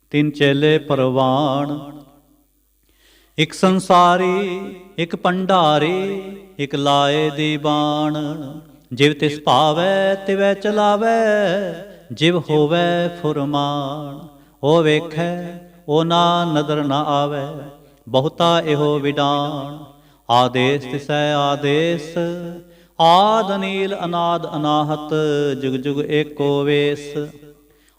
ਤਿਨ ਚੇਲੇ ਪਰਵਾਣ। ਇਕ ਸੰਸਾਰੀ ਇਕ ਭੰਡਾਰੀ, ਇਕ ਲਾਏ ਦੀਵਾਨ। ਜਿਵ ਤਿਸ ਭਾਵੈ ਤਿਵੈ ਚਲਾਵੈ, ਜਿਵ ਹੋਵੈ ਫੁਰਮਾਨ। ਉਹ ਵੇਖੈ ਉਹ ਨਾ ਨਦਰ ਨਾ ਆਵੈ, ਬਹੁਤਾ ਇਹੋ ਵਿਡਾਣ। ਆਦੇਸ ਤਿਸੈ ਆਦੇਸ, ਆਦ ਅਨੀਲ ਅਨਾਦ ਅਨਾਹਤ। ਜੁਗ ਜੁਗ ਏਕੋ ਵੇਸ।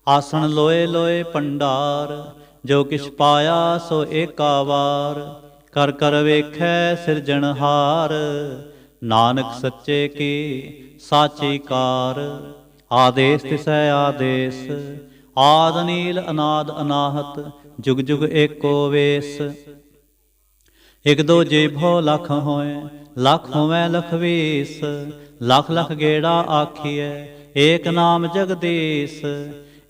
ਆਸਣ ਲੋਏ ਲੋਏ ਭੰਡਾਰ, ਜੋ ਕਿਛ ਪਾਇਆ ਸੋ ਏਕਾ ਵਾਰ। ਕਰ ਕਰ ਵੇਖੈ ਸਿਰਜਣਹਾਰ, ਨਾਨਕ ਸੱਚੇ ਕੀ ਸਾਚੀ ਕਾਰ। ਆਦੇਸ ਤਿਸੈ ਆਦੇਸ, ਆਦ ਅਨੀਲ ਅਨਾਦ ਅਨਾਹਤ। ਜੁਗ ਜੁਗ ਏਕੋ ਵੇਸ। ਇਕ ਦੋ ਜੀਭੋ ਲਖ ਹੋਏ, ਲਖ ਹੋਵੈ ਲਖ ਵੀਸ। ਲਖ ਲਖ ਗੇੜਾ ਆਖੀਐ, ਏਕ ਨਾਮ ਜਗਦੀਸ਼।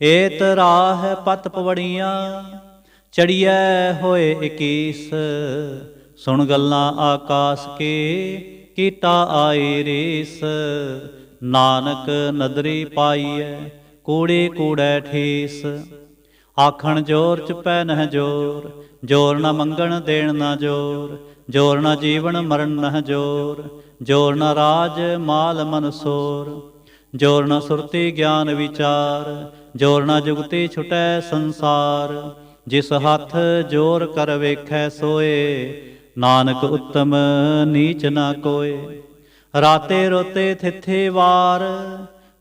ਏਤ ਰਾਹ ਪਤ ਪਵੜੀਆਂ, ਚੜੀਐ ਹੋਏ 21। ਸੁਣ ਗੱਲਾਂ ਆਕਾਸ ਕੀ, ਕੀਤਾ ਆਈ ਰੀਸ। ਨਾਨਕ ਨਦਰੀ ਪਾਈਐ, ਕੂੜੇ ਕੂੜੈ ਠੀਸ। ਆਖਣ ਜੋਰ ਚੁਪੈ ਨਹਿ ਜੋਰ, ਜੋਰ ਨ ਮੰਗਣ ਦੇਣ ਨ ਜੋਰ। ਜੋਰ ਨ ਜੀਵਨ ਮਰਨ ਨਹਿ ਜੋਰ, ਜੋਰ ਨ ਰਾਜ ਮਾਲ ਮਨਸੋਰ। ਜੋਰ ਨ ਸੁਰਤੀ ਗਿਆਨ ਵਿਚਾਰ, ਜੋਰ ਨ ਜੁਗਤੀ ਛੁਟੈ ਸੰਸਾਰ। ਜਿਸ ਹੱਥ ਜੋਰ ਕਰ ਵੇਖੈ ਸੋਏ, ਨਾਨਕ ਉੱਤਮ ਨੀਚ ਨਾ ਕੋਏ। ਰਾਤੇ ਰੋਤੇ ਥਿੱਥੇ ਵਾਰ,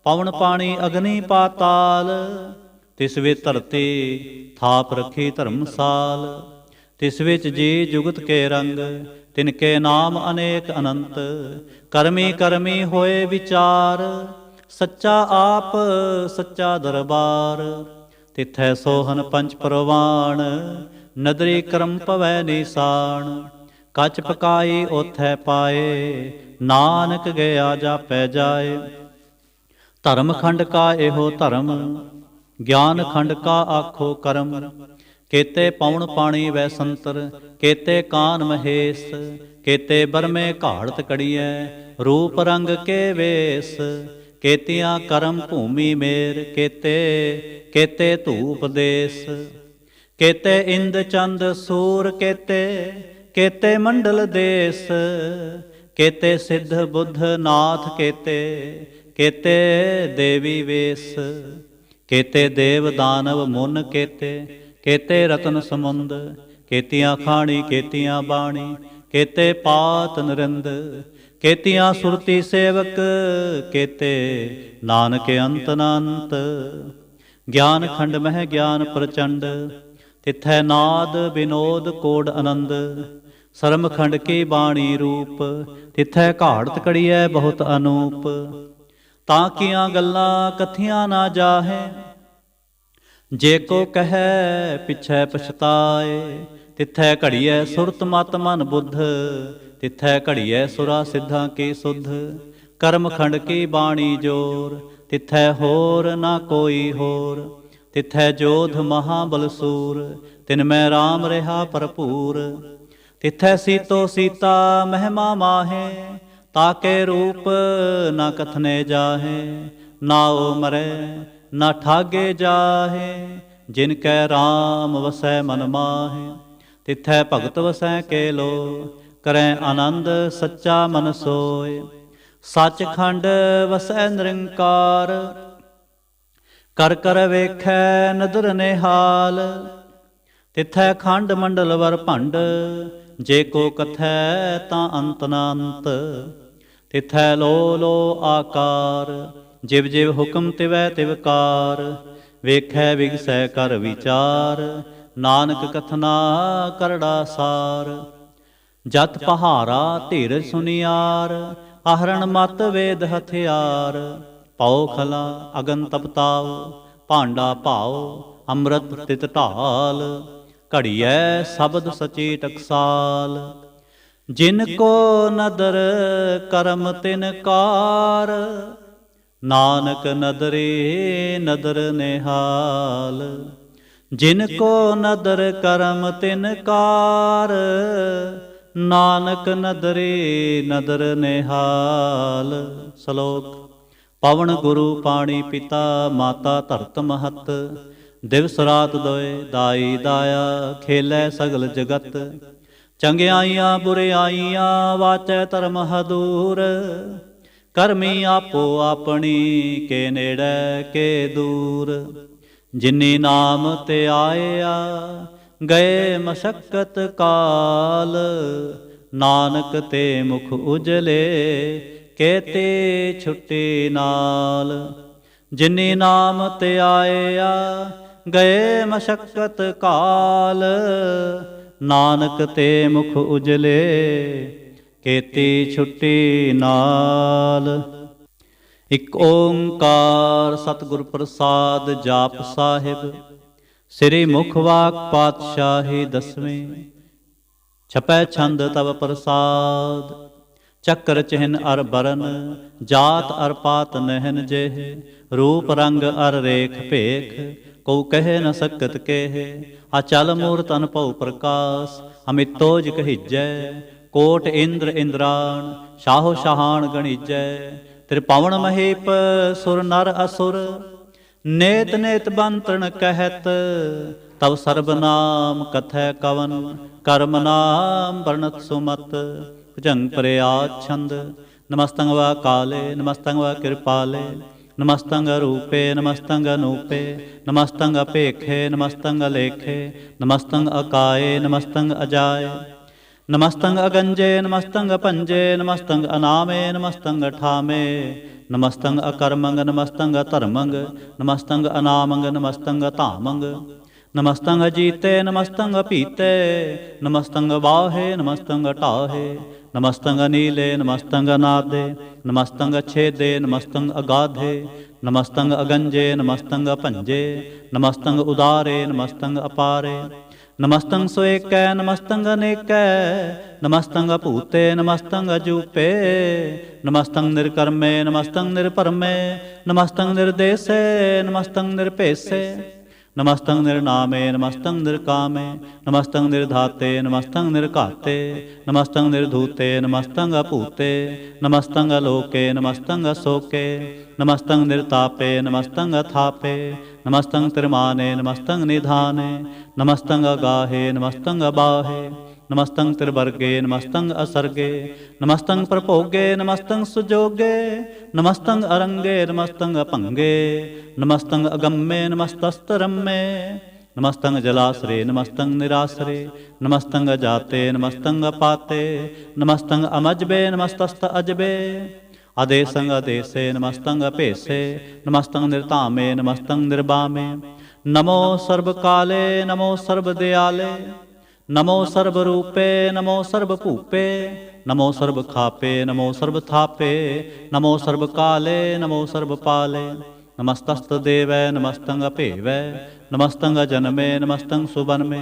ਪਵਨ ਪਾਣੀ ਅਗਨੀ ਪਾਤਾਲ। ਤਿਸ ਵਿੱਚ ਧਰਤੀ ਥਾਪ ਰੱਖੀ ਧਰਮਸਾਲ। ਤਿਸ ਵਿੱਚ ਜੀ ਜੁਗਤ ਕੇ ਰੰਗ, ਤਿਨ ਕੇ ਨਾਮ ਅਨੇਕ ਅਨੰਤ। ਕਰਮੀ ਕਰਮੀ ਹੋਏ ਵਿਚਾਰ, ਸੱਚਾ ਆਪ ਸੱਚਾ ਦਰਬਾਰ। ਤਿਥੈ ਸੋਹਨ ਪੰਚ ਪਰਵਾਣ, ਨਦਰੀ ਕਰਮ ਪਵੈ ਨੀਸਾਨ। ਕਚ ਪਕਾਈ ਓਥੈ ਪਾਏ, ਨਾਨਕ ਗਿਆ ਜਾਪੈ ਜਾਏ। ਧਰਮ ਖੰਡ ਕਾ ਇਹੋ ਧਰਮ, ਗਿਆਨ ਖੰਡ ਕਾ ਆਖੋ ਕਰਮ। ਕੇਤੇ ਪਉਣ ਪਾਣੀ ਵੈ ਸੰਤਰ, ਕੇਤੇ ਕਾਨ ਮਹੇਸ਼। ਕੇਤੇ ਬਰਮੇ ਘਾੜਤ ਕੜੀਐ, ਰੂਪ ਰੰਗ ਕੇ ਵੇਸ। ਕੇਤੀਆਂ ਕਰਮ ਭੂਮੀ ਮੇਰ, ਕੇਤੇ ਧੂਪ ਦੇਸ। ਕੇਤੇ ਇੰਦ ਚੰਦ ਸੂਰ, ਕੇਤੇ ਮੰਡਲ ਦੇਸ। ਕੇਤੇ ਸਿੱਧ ਬੁੱਧ ਨਾਥ, ਕੇਤੇ ਦੇਵੀ ਵੇਸ। ਕੇਤੇ ਦੇਵ ਦਾਨਵ ਮੁਨ, ਕੇਤੇ ਰਤਨ ਸਮੁੰਦ। ਕੇਤੀਆਂ ਖਾਣੀ ਕੇਤੀਆਂ ਬਾਣੀ, ਕੇਤੇ ਪਾਤ ਨਰਿੰਦ। ਕੇਤੀਆਂ ਸੁਰਤੀ ਸੇਵਕ, ਕੇਤੇ ਨਾਨਕ ਅੰਤ ਅਨੰਤ। ਗਿਆਨ ਖੰਡ ਮਹਿ ਗਿਆਨ ਪ੍ਰਚੰਡ, ਤਿਥੈ ਨਾਦ ਵਿਨੋਦ ਕੋਡ ਆਨੰਦ। ਸਰਮ ਖੰਡ ਕੀ ਬਾਣੀ ਰੂਪ, ਤਿਥੈ ਘਾੜਤ ਕੜੀਐ ਬਹੁਤ ਅਨੂਪ। ਤਾਂ ਕੀਆਂ ਗੱਲਾਂ ਕਥੀਆਂ ਨਾ ਜਾਹੇ, ਜੇ ਕੋ ਕਹੈ ਪਿਛੈ ਪਛਤਾਏ। ਤਿਥੈ ਘੜੀਐ ਸੁਰਤ ਮਤ ਮਨ ਬੁੱਧ, ਤਿਥੈ ਘੜੀਐ ਸੁਰਾ ਸਿੱਧਾਂ ਕੀ ਸੁਧ। ਕਰਮ ਖੰਡ ਕੀ ਬਾਣੀ ਜੋਰ, ਤਿਥੈ ਹੋਰ ਨਾ ਕੋਈ ਹੋਰ। ਤਿਥੈ ਜੋਧ ਮਹਾਬਲ ਸੂਰ, ਤਿਨ ਮੈਂ ਰਾਮ ਰਿਹਾ ਭਰਪੂਰ। ਤਿਥੈ ਸੀਤੋ ਸੀਤਾ ਮਹਿਮਾ ਮਾਹੇ, ਤਾਕੇ ਰੂਪ ਨਾ ਕਥਨੇ ਜਾਹੇ। ਨਾਉ ਮਰੈ ਨਾ ਠਾਗੇ ਜਾਹੇ, ਜਿਨ ਕੈ ਰਾਮ ਵਸੈ ਮਨ ਮਾਹੇ। ਤਿਥੈ ਭਗਤ ਵਸੈ ਕੇਲੋ, ਕਰੈ ਆਨੰਦ ਸੱਚਾ ਮਨ ਸੋਏ। ਸੱਚ ਖੰਡ ਵਸੈ ਨਿਰੰਕਾਰ, ਕਰ ਕਰ ਵੇਖੈ ਨਦਰ ਨਿਹਾਲ। ਤਿਥੈ ਖੰਡ ਮੰਡਲ ਵਰ ਭੰਡ, ਜੇ ਕੋ ਕਥੈ ਤਾਂ ਅੰਤ ਨਾ ਅੰਤ। ਤਿਥੈ ਲੋ ਲੋ ਆਕਾਰ, ਜਿਵ ਜਿਵ ਹੁਕਮ ਤਿਵੈ ਤਿਵਕਾਰ। ਵੇਖੈ ਵਿਗਸੈ ਕਰ ਵਿਚਾਰ, ਨਾਨਕ ਕਥਨਾ ਕਰੜਾ ਸਾਰ। ਜਤ ਪਹਾਰਾ ਧੀਰਜ ਸੁਨਿਆਰ, ਆਹਰਣ ਮਤ ਵੇਦ ਹਥਿਆਰ। ਪਉ ਖਲਾ ਅਗਨ ਤਪਤਾਉ, ਭਾਂਡਾ ਭਾਉ ਅੰਮ੍ਰਿਤ ਤਿਤ ਢਾਲ। ਘੜੀਐ ਸ਼ਬਦ ਸਚੀ ਟਕਸਾਲ, ਜਿਨ ਕੋ ਨਦਰ ਕਰਮ ਤਿਨ ਕਾਰ। ਨਾਨਕ ਨਦਰੇ ਨਦਰ ਨਿਹਾਲ, ਜਿਨ ਕੋ ਨਦਰ ਕਰਮ ਤਿਨ ਕਾਰ। ਨਾਨਕ ਨਦਰੇ ਨਦਰ ਨਿਹਾਲ। ਸ਼ਲੋਕ। ਪਵਨ ਗੁਰੂ ਪਾਣੀ ਪਿਤਾ, ਮਾਤਾ ਧਰਤ ਮਹਤ। ਦਿਵਸ ਰਾਤ ਦੋਇ ਦਾਈ ਦਾਇਆ, ਖੇਲੇ ਸਗਲ ਜਗਤ। ਚੰਗਿਆਈਆਂ ਬੁਰਿਆਈਆਂ, ਵਾਚੈ ਧਰਮ ਹਦੂਰ। ਕਰਮੀ ਆਪੋ ਆਪਣੀ, ਕੇ ਨੇੜੇ ਕੇ ਦੂਰ। ਜਿਨੀ ਨਾਮ ਤੇ ਆਇਆ, ਗਏ ਮਸ਼ੱਕਤ ਕਾਲ। ਨਾਨਕ ਤੇ ਮੁਖ ਉਜਲੇ, ਕੇਤੇ ਛੁੱਟੀ ਨਾਲ। ਜਿਨੀ ਨਾਮ ਤੇ ਆਇਆ, ਗਏ ਮਸ਼ੱਕਤ ਕਾਲ। ਨਾਨਕ ਤੇ ਮੁਖ ਉਜਲੇ, ਕੇਤੀ ਛੁੱਟੀ ਨਾਲ। ਇਕ ਓੰਕਾਰ ਸਤਿਗੁਰ ਪ੍ਰਸਾਦ ਜਾਪ ਸਾਹਿਬ। ਸ੍ਰੀ ਮੁਖ ਵਾਕ ਪਾਤਸ਼ਾਹੀ ਦਸਵੇਂ। ਛਪੈ ਛੰਦ ਤਵ ਪ੍ਰਸਾਦ, ਚੱਕਰ ਚਿਹਨ ਅਰ ਬਰਨ। ਜਾਤ ਅਰ ਪਾਤ ਨਹਿਨ ਜੇਹ, ਰੂਪ ਰੰਗ ਅਰ ਰੇਖ ਭੇਖ। ਕਉ ਕਹਿ ਨ ਸਕਤ ਕੇਹ, ਅਚਲ ਮੂਰਤ ਅਨਭਉ ਪ੍ਰਕਾਸ਼। ਅਮਿਤੋ ਜਿ ਕਹੀਜੈ, ਕੋਟ ਇੰਦਰ ਇੰਦਰਾਣ। ਸ਼ਾਹੋ ਸ਼ਾਹਾਨ ਗਣੀਜੈ, ਤ੍ਰਿਪਵਨ ਮਹੀਪ ਸੁਰ ਨਰ ਅਸੁਰ। ਨੇਤ ਨੇਤ ਬੰਤਣ ਕਹਿਤ, ਤਵ ਸਰਬ ਨਾਮ ਕਥੈ ਕਵਨ। ਕਰਮ ਨਾਮ ਵਰਣਤ ਸੁਮਤ, ਭੁਜੰਗ ਪ੍ਰਿਆਦ ਛੰਦ। ਨਮਸਤੰ ਵਾ ਕਾਲੇ, ਨਮਸਤੰ ਵਾ ਕਿਰਪਾਲੇ। ਨਮਸਤੰ ਰੂਪੇ, ਨਮਸਤੰ ਅਨੂਪੇ। ਨਮਸਤੰ ਅਪੇਖੇ, ਨਮਸਤੰ ਅਲੇਖੇ। ਨਮਸਤੰ ਅਕਾਏ, ਨਮਸਤੰ ਅਜਾਏ। ਨਮਸਤੰ ਅਗੰਜੇ, ਨਮਸਤੰ ਅਪੰਜੇ। ਨਮਸਤੰ ਅਨਾਮੇ, ਨਮਸਤੰ ਅਠਾਮੇ। ਨਮਸਤੰ ਅਕਰਮੰਗ, ਨਮਸਤੰ ਅਧਰਮੰਗ। ਨਮਸਤੰ ਅਨਾਮੰਗ, ਨਮਸਤੰ ਅਧਾਮੰਗ। ਨਮਸਤੰ ਅਜੀਤੇ, ਨਮਸਤੰ ਅਪੀਤੇ। ਨਮਸਤੰ ਵਾਹੇ, ਨਮਸਤੰ ਢਾਹੇ। ਨਮਸਤੰ ਅਨੀਲੇ, ਨਮਸਤੰ ਅਨਾਦੇ। ਨਮਸਤੰ ਅਛੇਦੇ, ਨਮਸਤੰ ਅਗਾਧੇ। ਨਮਸਤੰ ਅਗੰਜੇ, ਨਮਸਤੰ ਅਭੰਜੇ। ਨਮਸਤੰ ਉਦਾਰੇ, ਨਮਸਤੰ ਅਪਾਰੇ। नमस्तं स्वेकै नमस्तं अनेकै नमस्तं अपूते नमस्तं अजूपे नमस्तं निर्कर्मे नमस्तं निर्परमे नमस्तं निर्देशे नमस्तं निर्पेशे नमस्तं निर्नामे नमस्तं निर्कामे नमस्तं निर्धाते नमस्तं निर्घाते नमस्तं निर्धूते नमस्तं अपूते नमस्तं अलोके नमस्तं अशोके नमस्तं निर्तापे नमस्तं अथापे नमस्तं त्रिमाने नमस्तं निधाने नमस्तं अगाहे नमस्तं अबाहे नमस्तं त्रिवर्गे नमस्तं असर्गे नमस्तं प्रभोगे नमस्तं सुजोगे नमस्तं अरंगे नमस्तं अपंगे नमस्तं अगम्ये नमस्तस्तरम्ये नमस्तं जलाश्रे नमस्तं निराश्रे नमस्तं अजाते नमस्तं अपाते नमस्तं अमजबे नमस्तस्त अजबे अदेशं अदेशे नमस्तं अपेशे नमस्तं निर्तामे नमस्तं निर्बामे नमो सर्वकाले नमो सर्वदयाले नमो सर्वरूपे नमो सर्वभूपे नमो सर्वखापे नमो सर्वथापे नमो सर्वकाले नमो सर्वपाले नमस्तस्तदेवै नमस्तं अपेवै नमस्तं अजन्मे नमस्तं सुवन्मे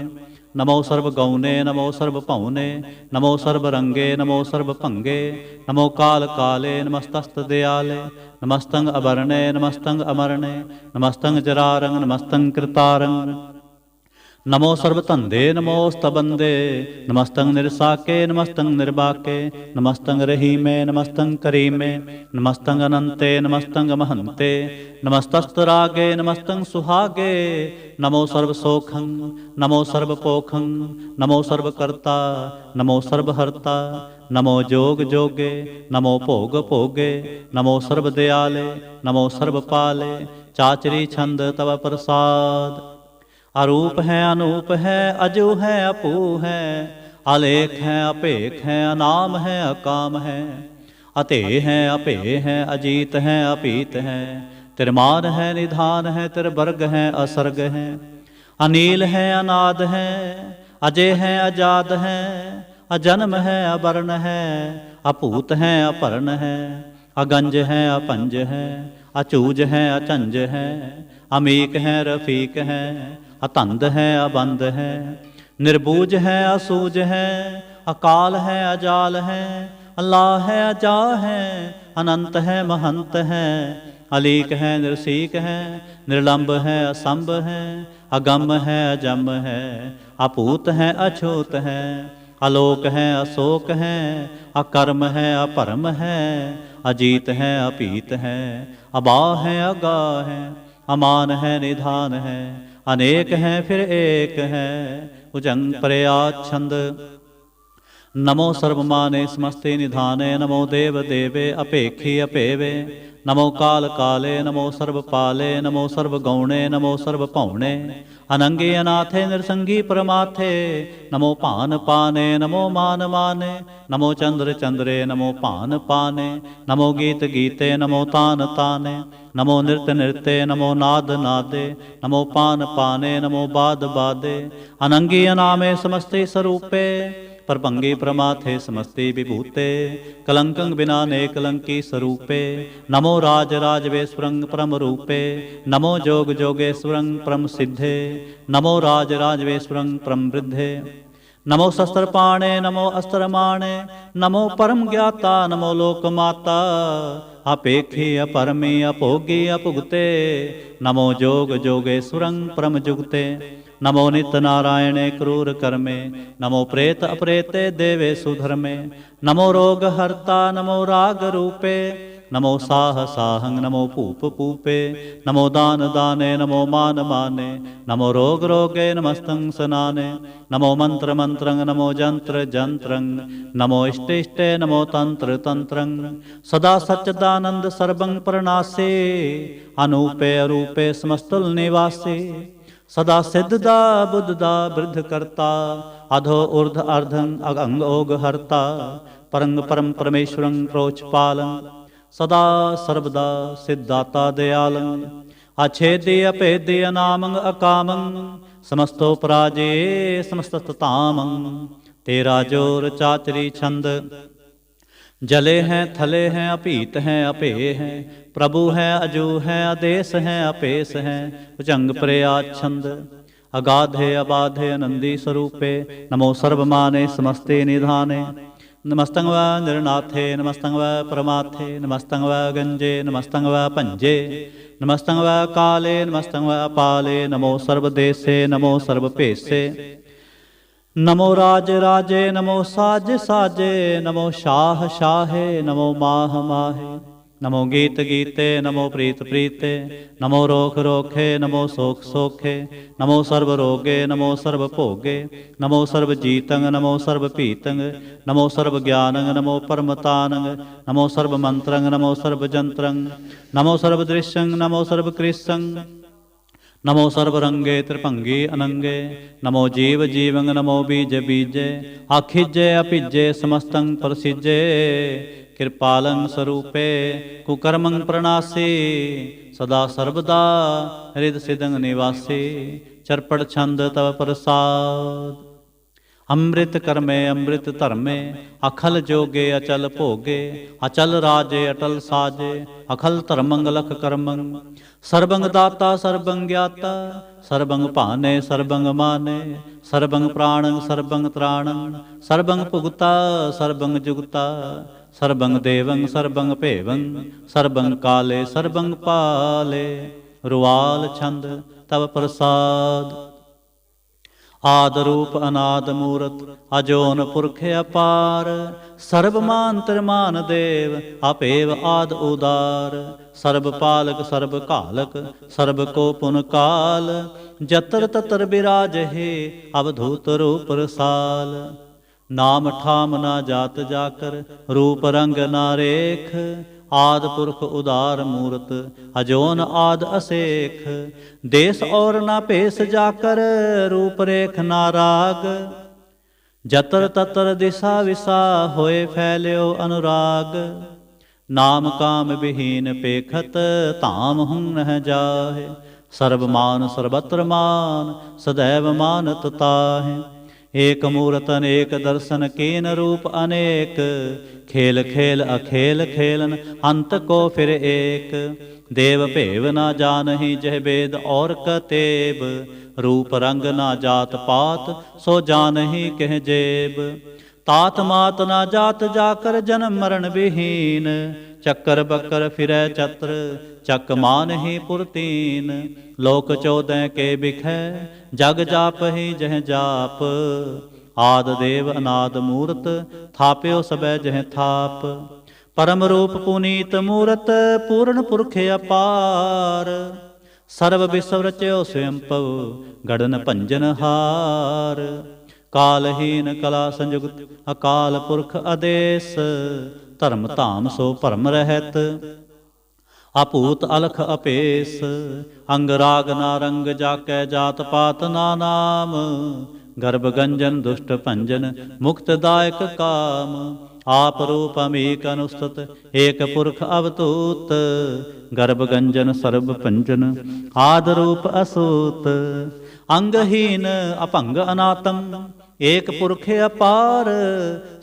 नमो सर्वगौने नमो सर्वपौने नमो सर्वरंगे नमो सर्वभंगे नमो कालकाले नमस्तस्तदयाले नमस्तं अवर्णे नमस्तं अमरणे नमस्तं जरारंग नमस्तं कृतारंग नमो सर्वतंदे नमो स्तबंदे नमस्तं निरसाके नमस्तं निर्बाके नमस्तं रहीमे नमस्तं करीमे नमस्तं अनंते नमस्तं महंते नमस्तस्तरागे नमस्तं सुहागे नमो सर्वसोखं नमो सर्वपोखं नमो सर्वकर्ता नमो सर्वहर्ता नमो जोग जोगे नमो भोग भोगे नमो सर्वदयाले नमो सर्वपाले चाचरी छंद तव प्रसाद अरूप है अनूप है अजू है अपू है अलेख है अपेख है अनाम है अकाम है अते है अपे है अजीत है अपीत है तिरमान है निधान है तिरवर्ग है असर्ग है अनील है अनाद है अजय है अजाद है अजन्म है अवर्ण है अपूत है अपर्ण है अगंज है अपंज है अचूज है अचंज है अमीक है रफीक है अतंद है अबंद है निर्बूज है असूज है अकाल है अजाल है अल्लाह है अजा है अनंत है महंत है अलीक है निर्सीक है निर्लंब है असंभ है अगम है अजम है अपूत है अछूत है अलोक है अशोक है अकर्म है अपरम है अजीत है अपीत है अबा है अगा है अमान है निधान है अनेक है फिर एक है उजंग प्रयाच्छंद नमो सर्वमाने समस्ते निधाने नमो देव देवे अपेक्षी अपेवे नमो काल काले नमो सर्वपाले नमो सर्वगौणे नमो सर्वपौणे अनंगे अनाथे निरसंगी परमाथे नमो पान पाने नमो मान माने नमो चंद्र चंद्रे नमो पान पाने नमो गीत गीते नमो तान ताने नमो नृत्य नृत्य नमो नाद नादे नमो पान पाने नमो बाद बादे अनंगी अनामे समस्ते स्वरूपे परभंगी प्रमाथे समस्ते विभूते कलंकं बिना ने कलंकी स्वरूपे नमो राज राजवेश्वरं परम रूपे नमो जोग जोगेश्वरं परम सिद्धे नमो राज राजवेश्वरं परम वृद्धे नमो शस्त्रपाणे नमो अस्त्रमाणे नमो परम ज्ञाता नमो लोकमाता अपेक्षी अपरमी अपोगी अपुगते नमो जोग जोगेश्वरं परम जुगते नमो नित्य नारायणे क्रूर कर्मे नमो प्रेत अप्रेते देवे सुधर्मे नमो रोग हर्ता नमो राग रूपे नमो साह साहं नमो पूप पूपे नमो दान दाने नमो मान माने नमो रोग रोगे नमस्तं सनाने नमो मंत्र मंत्रं नमो जंत्र जंत्रं नमो इष्टे इष्टे नमो तंत्र तंत्रं सदा सच्चिदानंद सर्वं प्रणासे अनूपे अरूपे समस्तुल निवासे सदा सिद्धदा बुद्धदा वृद्ध करता अधो ऊर्ध अर्धं अगंग ओग हरता परंग परम परमेश्वरं प्रोचपालं सदा सर्वदा सिद्धाता दयालं अच्छेद्य अपेद्य अनामं अकामं समस्तोपराजे समस्ततामं तेरा जोर चाचरी छंद जले हैं थले हैं अपीत हैं अपे हैं प्रभु है अजू है आदेश है अपेस है भुजंग प्रयाच्छंद अगाधे अबाधे आनंदी स्वरूपे नमो सर्वमाने समस्ते निधाने नमस्तं वा निर्नाथे नमस्तं वा परमाथे नमस्तं वा गंजे नमस्तं वा पंजे नमस्तं वा काले नमस्तं वा पाले नमो सर्वदेशे नमो सर्वपेशे नमो राज राजे नमो साज साजे नमो शाह शाहे नमो माह माहे नमो गीत गीते नमो प्रीत प्रीते नमो रोख रोखे नमो सोख सोखे नमो सर्व रोगे नमो सर्व भोगे नमो सर्व जीतंग नमो सर्व पीतंग नमो सर्व ज्ञानंग नमो परमतानंग नमो सर्व मंत्रंग नमो सर्व जंत्रंग नमो सर्व दृश्यंग नमो सर्व कृष्यंग नमो सर्वरंगे त्रिभंगी अनंगे नमो जीव जीवंग नमो बीज बीजे आखिजे अपिजे समस्तं प्रसिजे कृपालं स्वरूपे कुकर्मं प्रणासी सदा सर्वदा हृद सिदंग निवासी चरपड़ छंद तव प्रसाद अमृत कर्मे अमृत धर्मे अखल जोगे अचल भोगे अचल राजे अटल साजे अखल धर्मंग लख कर्मंग सर्वंग दाता सर्वंग ज्ञाता सर्वंग पाने सर्वंग माने सर्वंग प्राणंग सर्वंग त्राणंग सर्वंग पुगता सर्वंग जुगता सर्वंग देवंग सर्वंग भेवंग सर्वंग काले सर्वंग पाले रुवाल छंद तव प्रसाद आद रूप अनाद मूरत अजोन पुरख अपार सर्वमान त्रिमान देव अपेव आद उदार सर्व पालक सर्व कालक सर्व को पुन काल जतर ततर विराज हे अवधूत रूप रसाल नाम ठाम ना जात जाकर रूप रंग ना रेख आद पुरख उदार मूरत अजोन आद असेख देश और ना पेश जाकर रूप रेख ना राग जतर ततर दिशा विसा होए फैल्यो अनुराग नाम काम विहीन पेखत धाम हुं न जाहे सर्वमान सर्वत्र मान सदैव मानत ताहे एक मूरत अनेक दर्शन कीन रूप अनेक खेल खेल अखेल खेलन अंत को फिर एक देव भेव ना जानहि जह वेद और कतेब रूप रंग ना जात पात सो जानहि कह जेब तात मात ना जात जाकर जन्म मरण विहीन चक्कर बक्कर फिरै चत्र चक मान ही पुरतीन लोक चौदह के बिखै जग जाप ही जह जाप आद देव अनाद मूरत थाप्यो सबै जह थाप परम रूप पुनीत मूरत पूर्ण पुरख अपार सर्व विश्व रच्यो स्वयं पव गड़न भंजन हार कालहीन कला संयुक्त अकाल पुरख आदेश धर्म धाम सो भरम रहत अपूत अलख अपेस अंग राग नारंग जाकै जात पात ना नाम गर्भ गंजन दुष्ट भंजन मुक्त दायक काम आप रूप अमीक अनुस्तुत एक पुरख अवतूत गर्भ गंजन सर्व भंजन आद रूप असूत अंगहीन अपंग अनातम एक पुरख अपार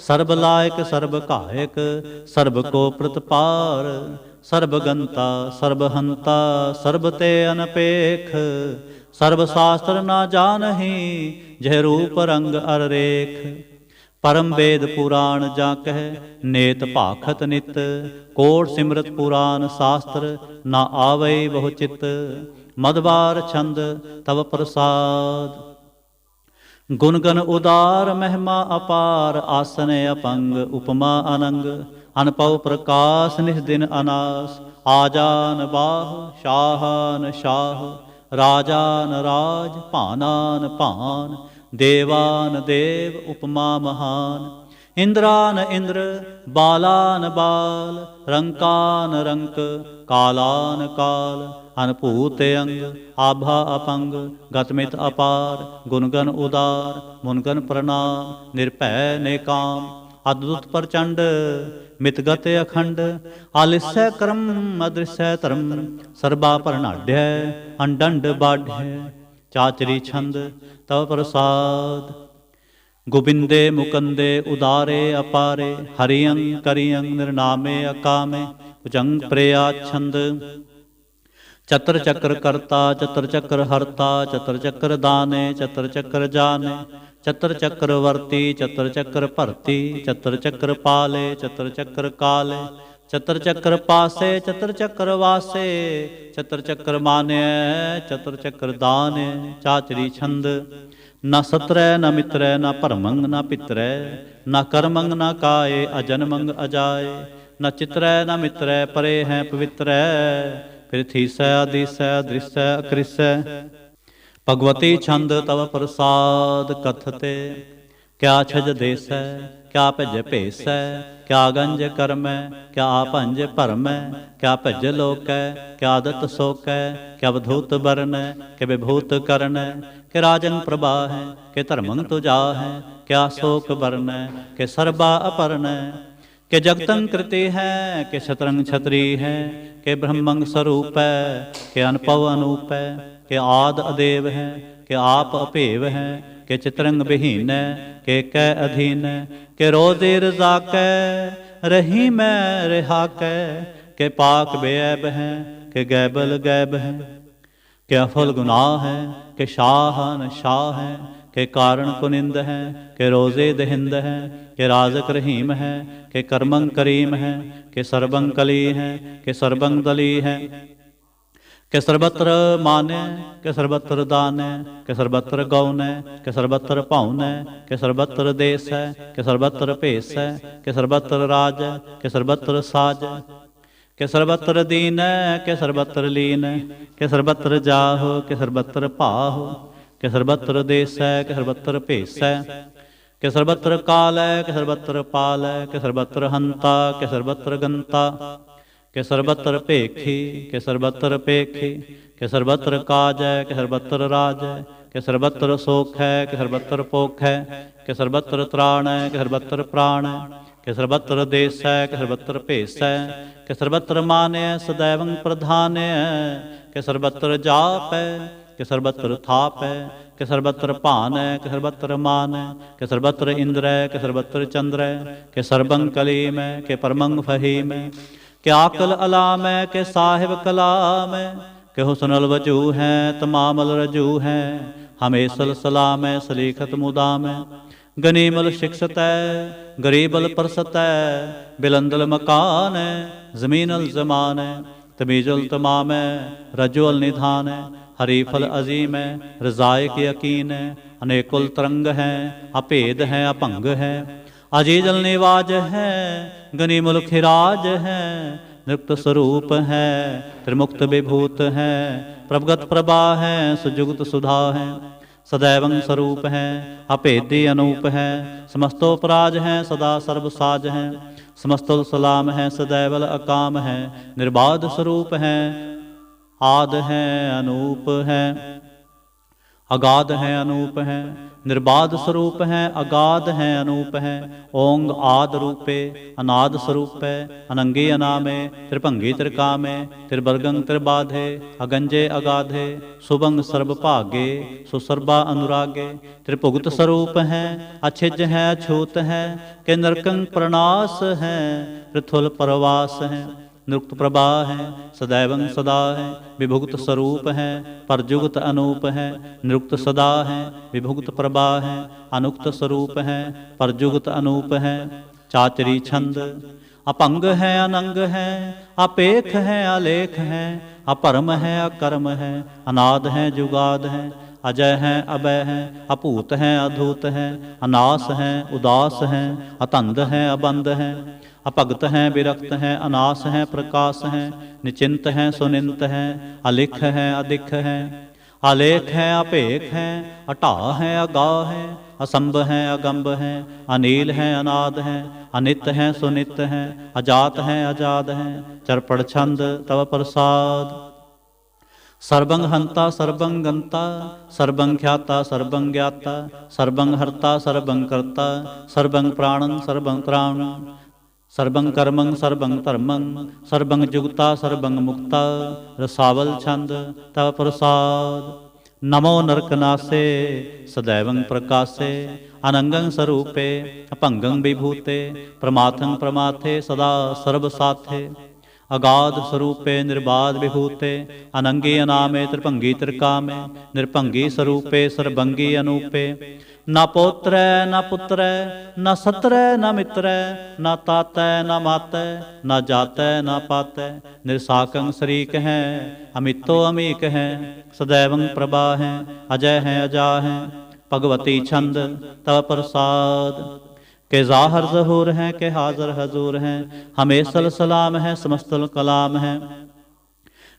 सर्ब लायक सर्ब कायक सर्ब को प्रतपार सर्वगंता सर्वहंता सर्व ते अनपेख सर्व शास्त्र ना जानहि जह रूप रंग अर रेख परम वेद पुराण जा कह नेत भाखत नित कोट सिमरत पुराण शास्त्र ना आवै बहु चित मदबार छंद तव प्रसाद गुणगन उदार महिमा अपार आसन अपंग उपमा अनंग अनपव प्रकाश निज दिन अनास आजान बाह शाहान शाह राजान राज भानान भान देवान देव उपमा महान इंद्रान इंद्र बालान बाल रंकान रंक कालान काल अनपूत अंग आभा अपंग गतमित अपार गुणगन उदार मुनगन प्रणाम निर्भय नेकाम अद्भुत प्रचंड मितगत अखंड आलिस्य क्रम अदृश्य धर्म सर्वा परनाढ़ अंडंड बाढ़ चाचरी छंद तव प्रसाद गोविंदे मुकंदे उदारे अपारे हरियं करियं निर्नामे अकामे भुजंग प्रेया छंद चतर चक्र करता चतर चक्र हरता चतर चक्र दाने चतर चक्र जाने चतर चक्र वर्ती चतर चक्र भरती चतर चक्र पाले चतर चक्र काले चतर चक्र पासे चतर चक्र वासे चतर चक्र मान्य चतर चक्र दान्य चाचरी छंद न सत्रय न मित्रय न परमंग न पित्रय न कर्मंग न काये अजन्मंग अजाय न चित्रय न मित्रय परे हैं पवित्र पृथ्वीसै आदिसै दृश्य अकृष्य भगवती छंद तव प्रसाद कथते क्या छज देस है क्या भज भेस है क्या गंज कर्म है क्या भंज भरम है क्या भज लोक है क्या आदत शोक है क्या अवधूत वर्ण है क्या विभूत करण है के राजन प्रभा है के धर्मंग तुजा है क्या शोक वर्ण है के सर्वा अपर्ण है के जगतंग कृति है के शतरंग छत्री है के ब्रह्मंग स्वरूप है के अनपव अनूप है के आद अदेव है के आप अपेव है के चित्रंग विहीन है के कै अधीन है के रोजे रजा कै रही मैं रिहा कै के पाक बेऐब है के गैबल गैब है के अफल गुनाह है के शाह न शाह है के कारण कुनिंद है के रोजे दहिंद है के राजक रहीम है के कर्मंग करीम है के सर्वंग कली है के सर्वंग दली है के सर्वत्र माने के सर्वत्र दान है के सर्वत्र गौन है के सर्वत्र पाउन है के सर्वत्र देश है के सर्वत्र भेस है के सर्वत्र राज है के सर्वत्र साज है के सर्वत्र दीन है के सर्वत्र लीन है के सर्वत्र जाहो के सर्वत्र पाहो के सर्वत्र देश है के सर्वत्र भेस है के सर्वत्र काल है के सर्वत्र पाल है के सर्वत्र हंता के सर्वत्र गंता के सर्वत्र पेखी के सर्वत्र पेखी के सर्वत्र काज है के सर्वत्र राज है के सर्वत्र सोख है के सर्वत्र पोख है के सर्वत्र त्राण है के सर्वत्र प्राण है के सर्वत्र देश है के सर्वत्र भेस है के सर्वत्र मान है सदैवं प्रधान है के सर्वत्र जाप है के सर्वत्र थाप है के सर्वत्र भान है के सर्वत्र मान है के सर्वत्र इंद्र है के सर्वत्र चंद्र है के सर्वंग कलीम है के परमंग फहीम है के आकल अलाम है के साहिब कलाम है के हुस्नल वजू है तमामल रजू है हमेशल सलाम है सलीखत मुदाम है गनीमल शिक्षत है गरीबल परसत है बिलंदल मकान है जमीनल जमान है तमीजुल तमाम है रजुअल निधान है हरीफल अजीम है रजायक यकीन है अनेकुल तरंग है अभेद है अभंग है अजीजल निवाज है गनीमुल खिराज है नृप्त स्वरूप है त्रिमुक्त विभूत है प्रभगत प्रभा है सुजुगत सुधा है सदैवं स्वरूप है अभेदी अनूप है समस्तोपराज है सदा सर्वसाज है समस्तुल सलाम है सदैवल अकाम है निर्बाध स्वरूप है आद है अनूप है अगाध है अनूप है निर्बाध स्वरूप है अगाध है अनूप है ओंग आद रूपे अनाद स्वरूप है अनंगी अनामे त्रिभंगी त्रिकामे त्रिवर्गंग त्रिबाधे अगंजे अगाधे सुभंग सर्वभागे सुसर्बा अनुरागे त्रिभुगत स्वरूप है अछिज है अछूत है के नरकंग प्रणास है पृथुल परवास है निरुक्त प्रभा है सदैवं सदा है विभुक्त स्वरूप है परजुगत अनूप है निरुक्त सदा है विभुक्त प्रभा है अनुक्त स्वरूप है परजुगत अनूप है चाचरी छंद अपंग है अनंग है अपेख है अलेख है अपरम है अकर्म है अनाद है जुगाद है अजय है अभय है अपूत है अधूत है अनास है उदास है अतंद है अबंद है अपगत हैं विरक्त हैं अनास हैं प्रकाश हैं निचिंत हैं सुनिंत हैं अलिख हैं अधिक हैं आलेख हैं अपेख हैं अटा हैं अगा हैं असंभ हैं अगंभ हैं अनील हैं अनाद हैं अनित हैं सुनित हैं अजात हैं अजाद हैं चरपड़ छंद तव प्रसाद सर्वंग हंता सर्वंग गंता सर्वंग ख्याता सर्वंग ज्ञाता सर्वंग हर्ता सर्वंग कर्ता सर्वंग प्राणं सर्वंग त्राणं सर्वंग कर्मं सर्वंग धर्मं सर्वंग जुगता सर्वंग मुक्ता रसावल छंद तव प्रसाद नमो नरकनासे सदैवं प्रकाशे अनंगं स्वरूपे अपंगं विभूते प्रमाथं प्रमाथे सदा सर्वसाथे अगाध स्वरूपे निर्बाध विभूते अनंगी अनामे त्रिभंगी त्रिकामे निर्भंगी स्वरूपे सर्वंगी अनूपे न पोत्रै न पुत्रै न सत्रै न मित्रै न तातै न मातै न जातै न पातै निर्साकं शरीक है अमितो अमीक है सदैवं प्रभा है अजय है अजा है भगवती छंद तव प्रसाद के ज़ाहर ज़हूर हैं के हाज़र हजूर हैं हमेशल सलाम है समस्तल कलाम है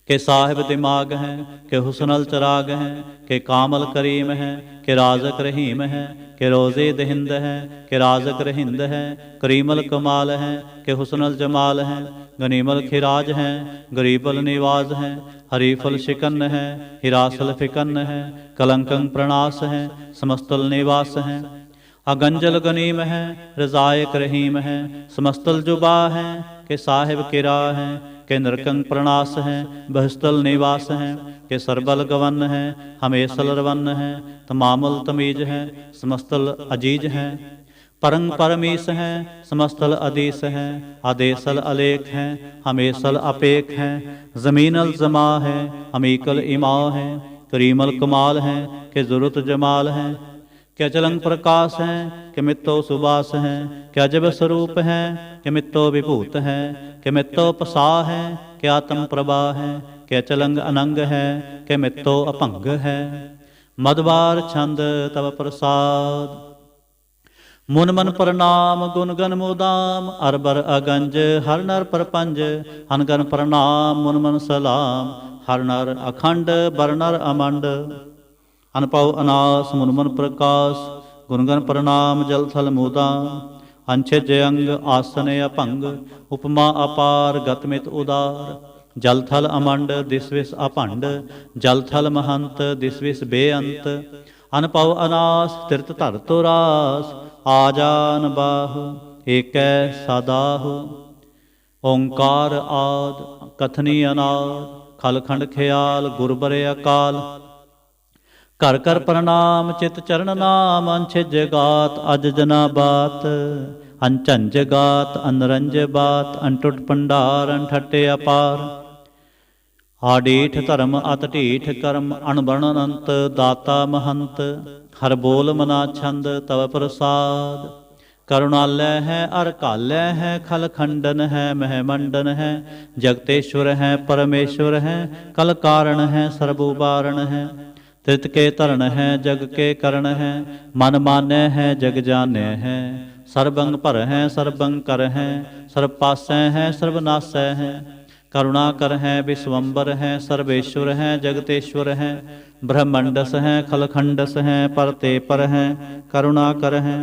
के साहिब दिमाग हैं के हुस्नल चराग हैं के कामल करीम हैं के राज़क रहीम हैं के रोज़े दहिंद हैं के राज़क रहिंद हैं करीमल कमाल हैं के हुस्नल जमाल हैं गनीमल खिराज हैं गरीबल निवाज हैं हरीफल शिकन हैं हिरासल फिकन हैं कलंकं प्रणास हैं समस्तल निवास हैं अगंजल गनीम है रज़ायक रहीम है समस्तल जुबा हैं के साहिब किरा हैं के नरकंग प्रणास हैं बहस्तल निवास हैं के सरबल गवन हैं हमेशल रवन हैं तमामुल तमीज हैं समस्तल अजीज हैं परंग परमीस हैं समस्तल अदीस हैं आदेसल अलेख हैं हमेशल अपेक हैं ज़मीनल जमा है अमीकल इमा हैं करीमल कमाल हैं के ज़ुरुत जमाल हैं क्या चलंग प्रकाश हैं कि मित्तो सुबास हैं क्या जब स्वरूप हैं कि मित्तो विभूत हैं कि मित्तो पसा हैं कि आत्म प्रभा हैं क्या चलंग अनंग हैं कि मित्तो अपंग है मदवार छंद तव प्रसाद मुन मन प्रणाम गुण गन मुदाम अरबर अगंज हर नर परपंज हनगन प्रणाम मुन मन सलाम हर नर अखंड बर नर अमंड अनपव अनास मुनमन प्रकाश गुणगन प्रणाम जल थल मुदा अंछज अंग आसन अपंग उपमा अपार गतमित उदार जल थल अमंड दिसविस अपंड जल थल महंत दिसविस बेअंत अनपव अनास तीर्थ धर तो रास आजान बाह एक सादाह ओंकार आद कथनी अनाद खलखंड ख्याल गुरबरे अकाल कर कर प्रणाम चित चरण नाम अंछिज गात अज जना बात अनचंज गात अनरंज बात अनटुट पंडार अनठटे अपार आडीठ धर्म अत ढीठ कर्म अणबण अनंत दाता महंत हर बोल मना छंद तव प्रसाद करुणालय है अरकालय है खलखंडन है महमंडन है जगतेश्वर है परमेश्वर है कल कारण है सर्वोबारण है त्रित के तरण है जग के करण है मन मान्य है जग जाने है सर्वंग पर है सर्वंग कर है सर्व पासै है सर्वनाशय है करुणा कर है विश्वम्बर है सर्वेश्वर है जगतेश्वर है ब्रह्मंडस है खलखंडस है परते पर है करुणा कर है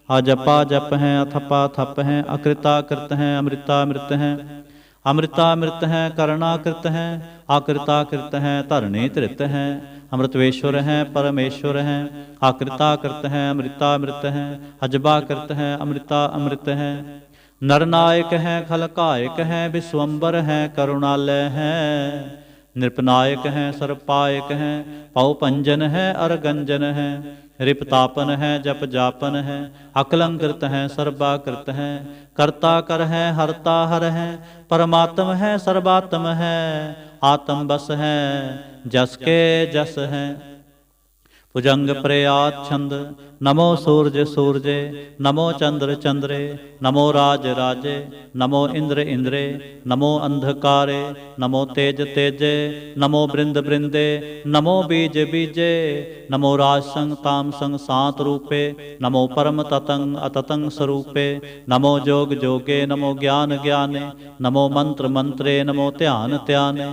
अजपा जप है अथपा थप है अकृता कृत है अमृतामृत है अमृतामृत है करुणाकृत है आकृताकृत है धरणी धृत है अमृतवेश्वर है परमेश्वर है आकृताकृत है अमृतामृत है अजबाकृत है अमृता अमृत है नरनायक है खलकायक है विश्वम्बर है करुणालय है नृपनायक है सर्वपायक है पौपंजन है अरगंजन है रिपतापन है जप जापन है अकलंकृत है सर्वाकृत है कर्ता कर है हरता हर है परमात्म है सर्वात्म है आत्म बस है जस के जस है भुजंग प्रयात छंद नमो सूरज सूरजे नमो चंद्र चंद्रे नमो राज राजे नमो इंद्र इंद्रे नमो अंधकारे नमो तेज तेजे नमो बृंद बृंदे नमो बीज बीजे नमो राज संग ताम संग सात रूपे नमो परम ततंग अततंग स्वरूपे नमो जोग जोगे नमो ज्ञान ज्ञाने नमो मंत्र मंत्रे नमो ध्यान ध्याने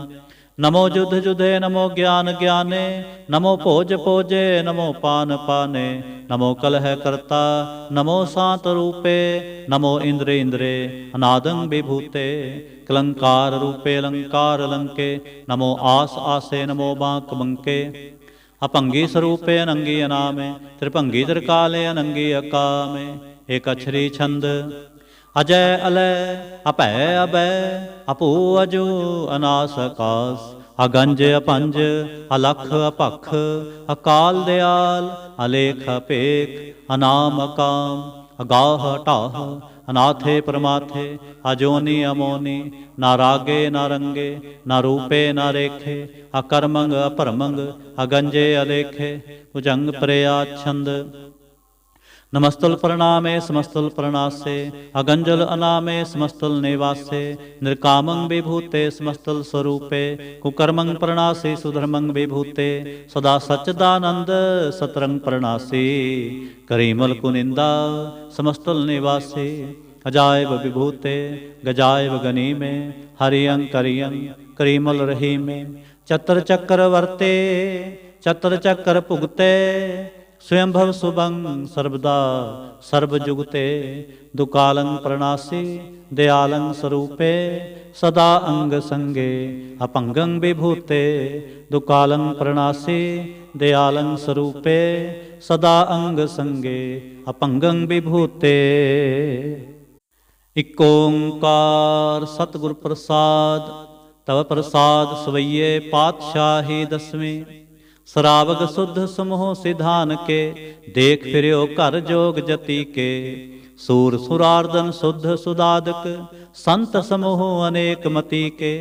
नमो जुध जुधे नमो ज्ञान ज्ञाने नमो भोज भोजे नमो पान पाने नमो कलह कर्ता नमो सात रूपे नमो इंद्र इंद्रे अनादं विभूते कलंकार रूपे अलंकार लंके नमो आस आसे नमो बांक बंके अपंगी स्वरूपे अनंगी अनामे त्रिभंगी त्रिकाले अनंगी अकामे एक अक्षरी छंद अजय अलय अपै अभय अपू अजू अनास आकाश अगंज अपंज अलख अपख अकाल दयाल अलेख अपेख अनाम अकाम अगाह अटाह अनाथे परमाथे, अजोनि अमोनि, ना रागे ना रंगे, ना रूपे ना रेखे, अकर्मंग अपरमंग, अगंजे अलेखे, भुजंग प्रयाच्छंद। नमस्तुल प्रणामे समस्तुल प्रणासे, अगंजल अनामे समस्तुल निवासे, निर्कामं विभूते समस्तुल स्वरूपे, कुकर्मं प्रणासे सुधर्मं विभूते, सदा सच्चिदानंद सतरंग प्रणासी, करीमल कुनिंदा समस्तुल निवासी, अजायब विभूते गजायब गनी में, हरियं करियं करीमल रही में, चतर चक्र वर्ते चतर चक्र भुगते, स्वयंभव शुभं सर्वदा सर्वजुगते, दुकालं प्रणासी दयालं स्वरूपे, सदा अंग संगे अपंगं विभूते, दुकालं प्रणासी दयालं स्वरूपे, सदा अंग संगे अपंगं विभूते। इक ओंकार सतगुर प्रसाद, तव प्रसाद सवैये पातशाही दसवीं, सरावग सुध समूह सिधान के, देख फिर्यो घर जोग जति के, सूर सुरार्दन शुद्ध सुदादक, संत समूह अनेक मति के,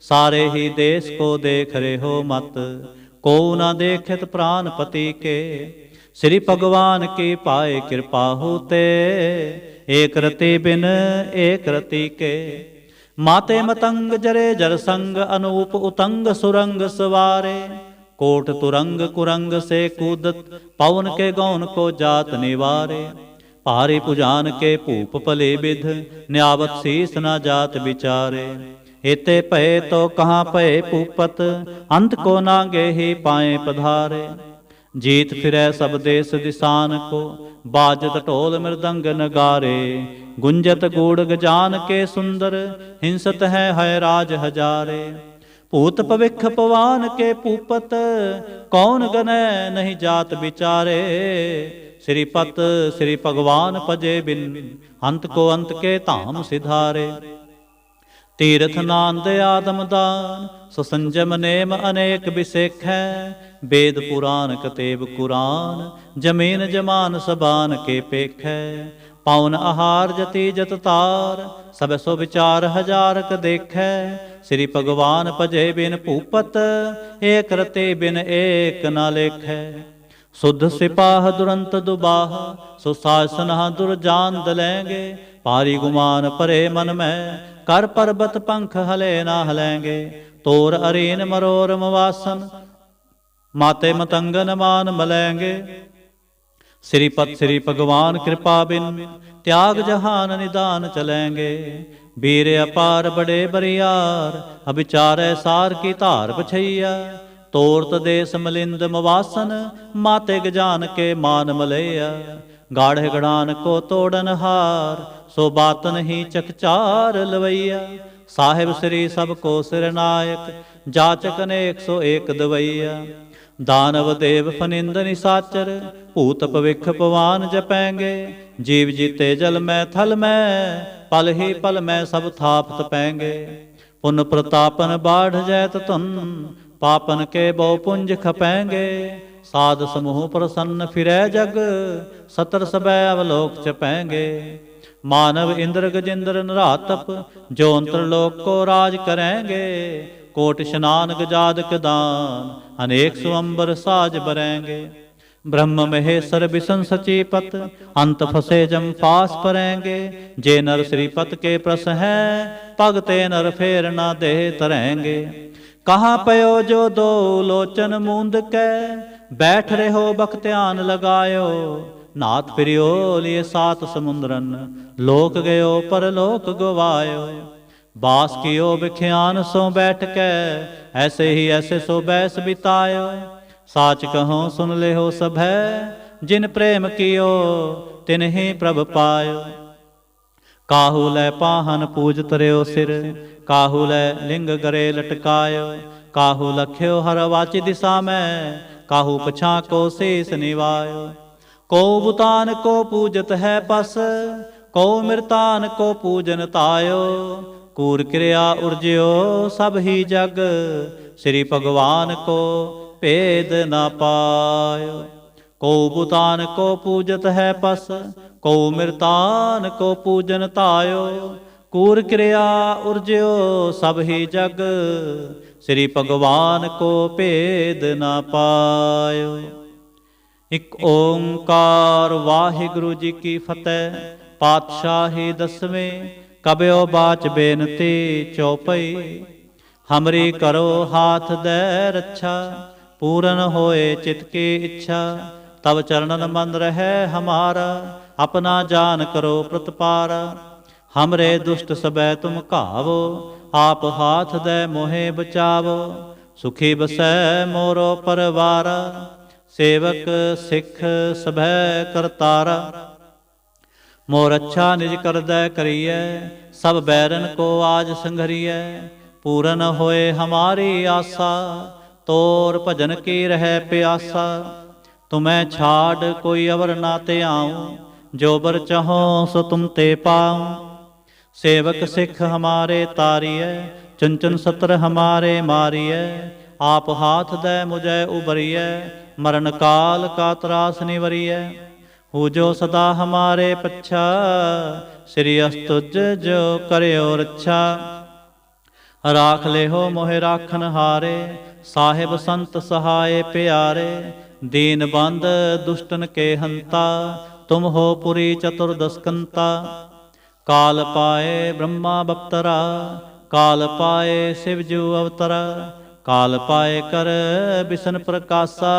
सारे ही देश को देख रहे हो मत, को न देखत प्राणपति के, श्री भगवान की पाए कृपा होते, एक रति बिन एक रति के, माते मतंग जरे जर संग, अनूप उतंग सुरंग सवारे, कोट तुरंग कुरंग से कूदत, पवन के गौन को जात निवारे, भारी पुजान के भूप भले विध, न्यावत शीस न जात विचारे, एते पए तो कहाँ पए भूपत, अंत को नागे ही पाए पधारे, जीत फिरै सब देश दिसान को, बाजत ढोल मृदंग नगारे, गुंजत गूढ़ गजान के सुंदर, हिंसत है राज हजारे, भूत पविख पवान के पूपत, कौन गनै नहीं जात विचारे, श्रीपत श्री भगवान पजे बिन, अंत को अंत के धाम सिधारे, तीर्थ नांद आदम दान, सुसंजम नेम अनेक बिसेख है, वेद पुराण कतेब कुरान, जमीन जमान सबान के पेख है, पावन आहार जति जत तार, सब सो विचार हजारक देखै, श्री भगवान पजे बिन भूपत, एक रते बिन एक न लेखै, शुद्ध सिपाह दुरंत दुबाह, सुशासन दुर्जान दलेंगे, पारी गुमान परे मन में, कर पर्वत पंख हले ना हलेंगे, तोर अरीन मरोर मवासन, माते मतंगन मान मलेंगे, श्रीपत श्री भगवान कृपा बिन, त्याग जहान निदान चलेंगे, वीर अपार बड़े बरियार, अभिचारे सार की धार बछैया, तोरत देश मलिंद मवासन, माते गजान के मान मलैया, गाढ़े गढ़ान को तोड़न हार, सो बातन ही चकचार लवैया, साहिब श्री सबको सिरनायक, जाचक अनेक सो एक दवैया, दानव देव फनिंद निसाचर, भूत पविख पवान जपेंगे, जीव जीते जल में थल में, पल ही पल में सब थाप तपेंगे, पुन प्रतापन बाढ़ जैत तुन, पापन के बहु पुंज खपेंगे, साध समूह प्रसन्न फिरै जग, सतर सबै अवलोक चपेंगे, मानव इंद्र गजेंद्र नरातप, जो अंतरलोक को राज करेंगे, कोट स्नान गजादक दान, अनेक सुअंबर साज बरेंगे, ब्रह्म महेश्वर विष्णु सचीपत, अंत फसे जम फास परेंगे, जे नर श्रीपत के प्रस है, पगते नर फेर ना दे तरेंगे, कहाँ पयो जो दो लोचन मूंद के, बैठ रहे हो बख्त्यान लगायो, नाथ फिरियो लिए सात समुद्रन, लोक गयो परलोक गवायो, बास कियो विख्यान सो बैठ के, ऐसे ही ऐसे सो बैस बितायो, साच कहो सुन ले हो सब है, जिन प्रेम कियो तिन ही प्रभ पायो, काहू लै पाहन पूज तरियो सिर, काहू लै लिंग गरे लटकायो, काहू लख्यो हर वाची दिशा में, काहू पछा को शीस निवायो, को बुतान को पूजत है पस, को मृतान को पूजन तायो, कूर क्रिया उर्ज्यो सब ही जग, श्री भगवान को भेद न पायो, को बुतान को पूजत है पस, को मिरतान को पूजन तायो, कूर क्रिया उर्ज्यो सब ही जग, श्री भगवान को भेद ना पायो। इक ओंकार वाहिगुरु जी की फतेह। पातशाही दसवें कब्यो बाच बेनती चौपई, हमरी करो हाथ दे रक्षा, पूरन होए चित की इच्छा, तब चरणन मन रहे हमारा, अपना जान करो प्रतिपारा। हमरे दुष्ट सबै तुम घावो, आप हाथ दे मोहे बचावो, सुखी बसै मोरो परवारा, सेवक सिख सभै करतारा। मोर अच्छा निज करदै करिए, सब बैरन को आज संघरिए, पूरन होए हमारी आशा, तोर भजन की रह प्यासा। तुम्हें छाड़ कोई अवर ना ते आऊं, जो बर चाहो सो तुम ते पाऊं। सेवक सिख हमारे तारिय, चुन चुन सत्र हमारे मारिय, आप हाथ दे मुझे उबरिय, मरण काल का त्रास निवरिय। हो जो सदा हमारे पच्छा, श्री अस्तुज जो करयो रक्षा। राख ले हो मोहे राखन हारे, साहिब संत सहाय प्यारे, दीन बंद दुष्टन के हंता, तुम हो पुरी चतुर्दशकंता। काल पाए ब्रह्मा बप्तरा, काल पाए शिवजू अवतरा, काल पाए कर बिसन प्रकाशा,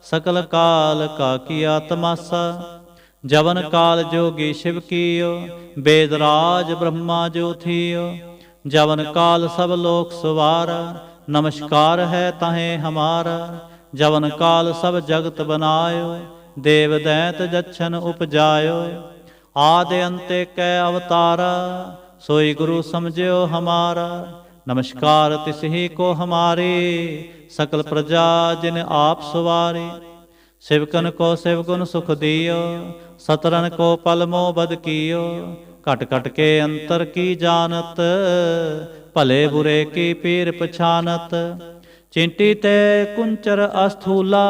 सकल काल का किया तमाशा। जवन काल जोगी शिव कियो, वेदराज ब्रह्मा जो थियो, जवन काल सब लोक सवारा, नमस्कार है ताहे हमारा। जवन काल सब जगत बनायो, देव दैत जच्छन उपजायो, आदि अंते कै अवतारा, सोई गुरु समझियो हमारा। नमस्कार तिस ही को हमारे, सकल प्रजा जिन आप सवारे। शिवकन को शिवगुण सुख दियो, सतरन को पल मोह बद कियो, घट घट के अंतर की जानत, भले बुरे की पीर पछानत। चिंटी ते कुंचर अस्थूला,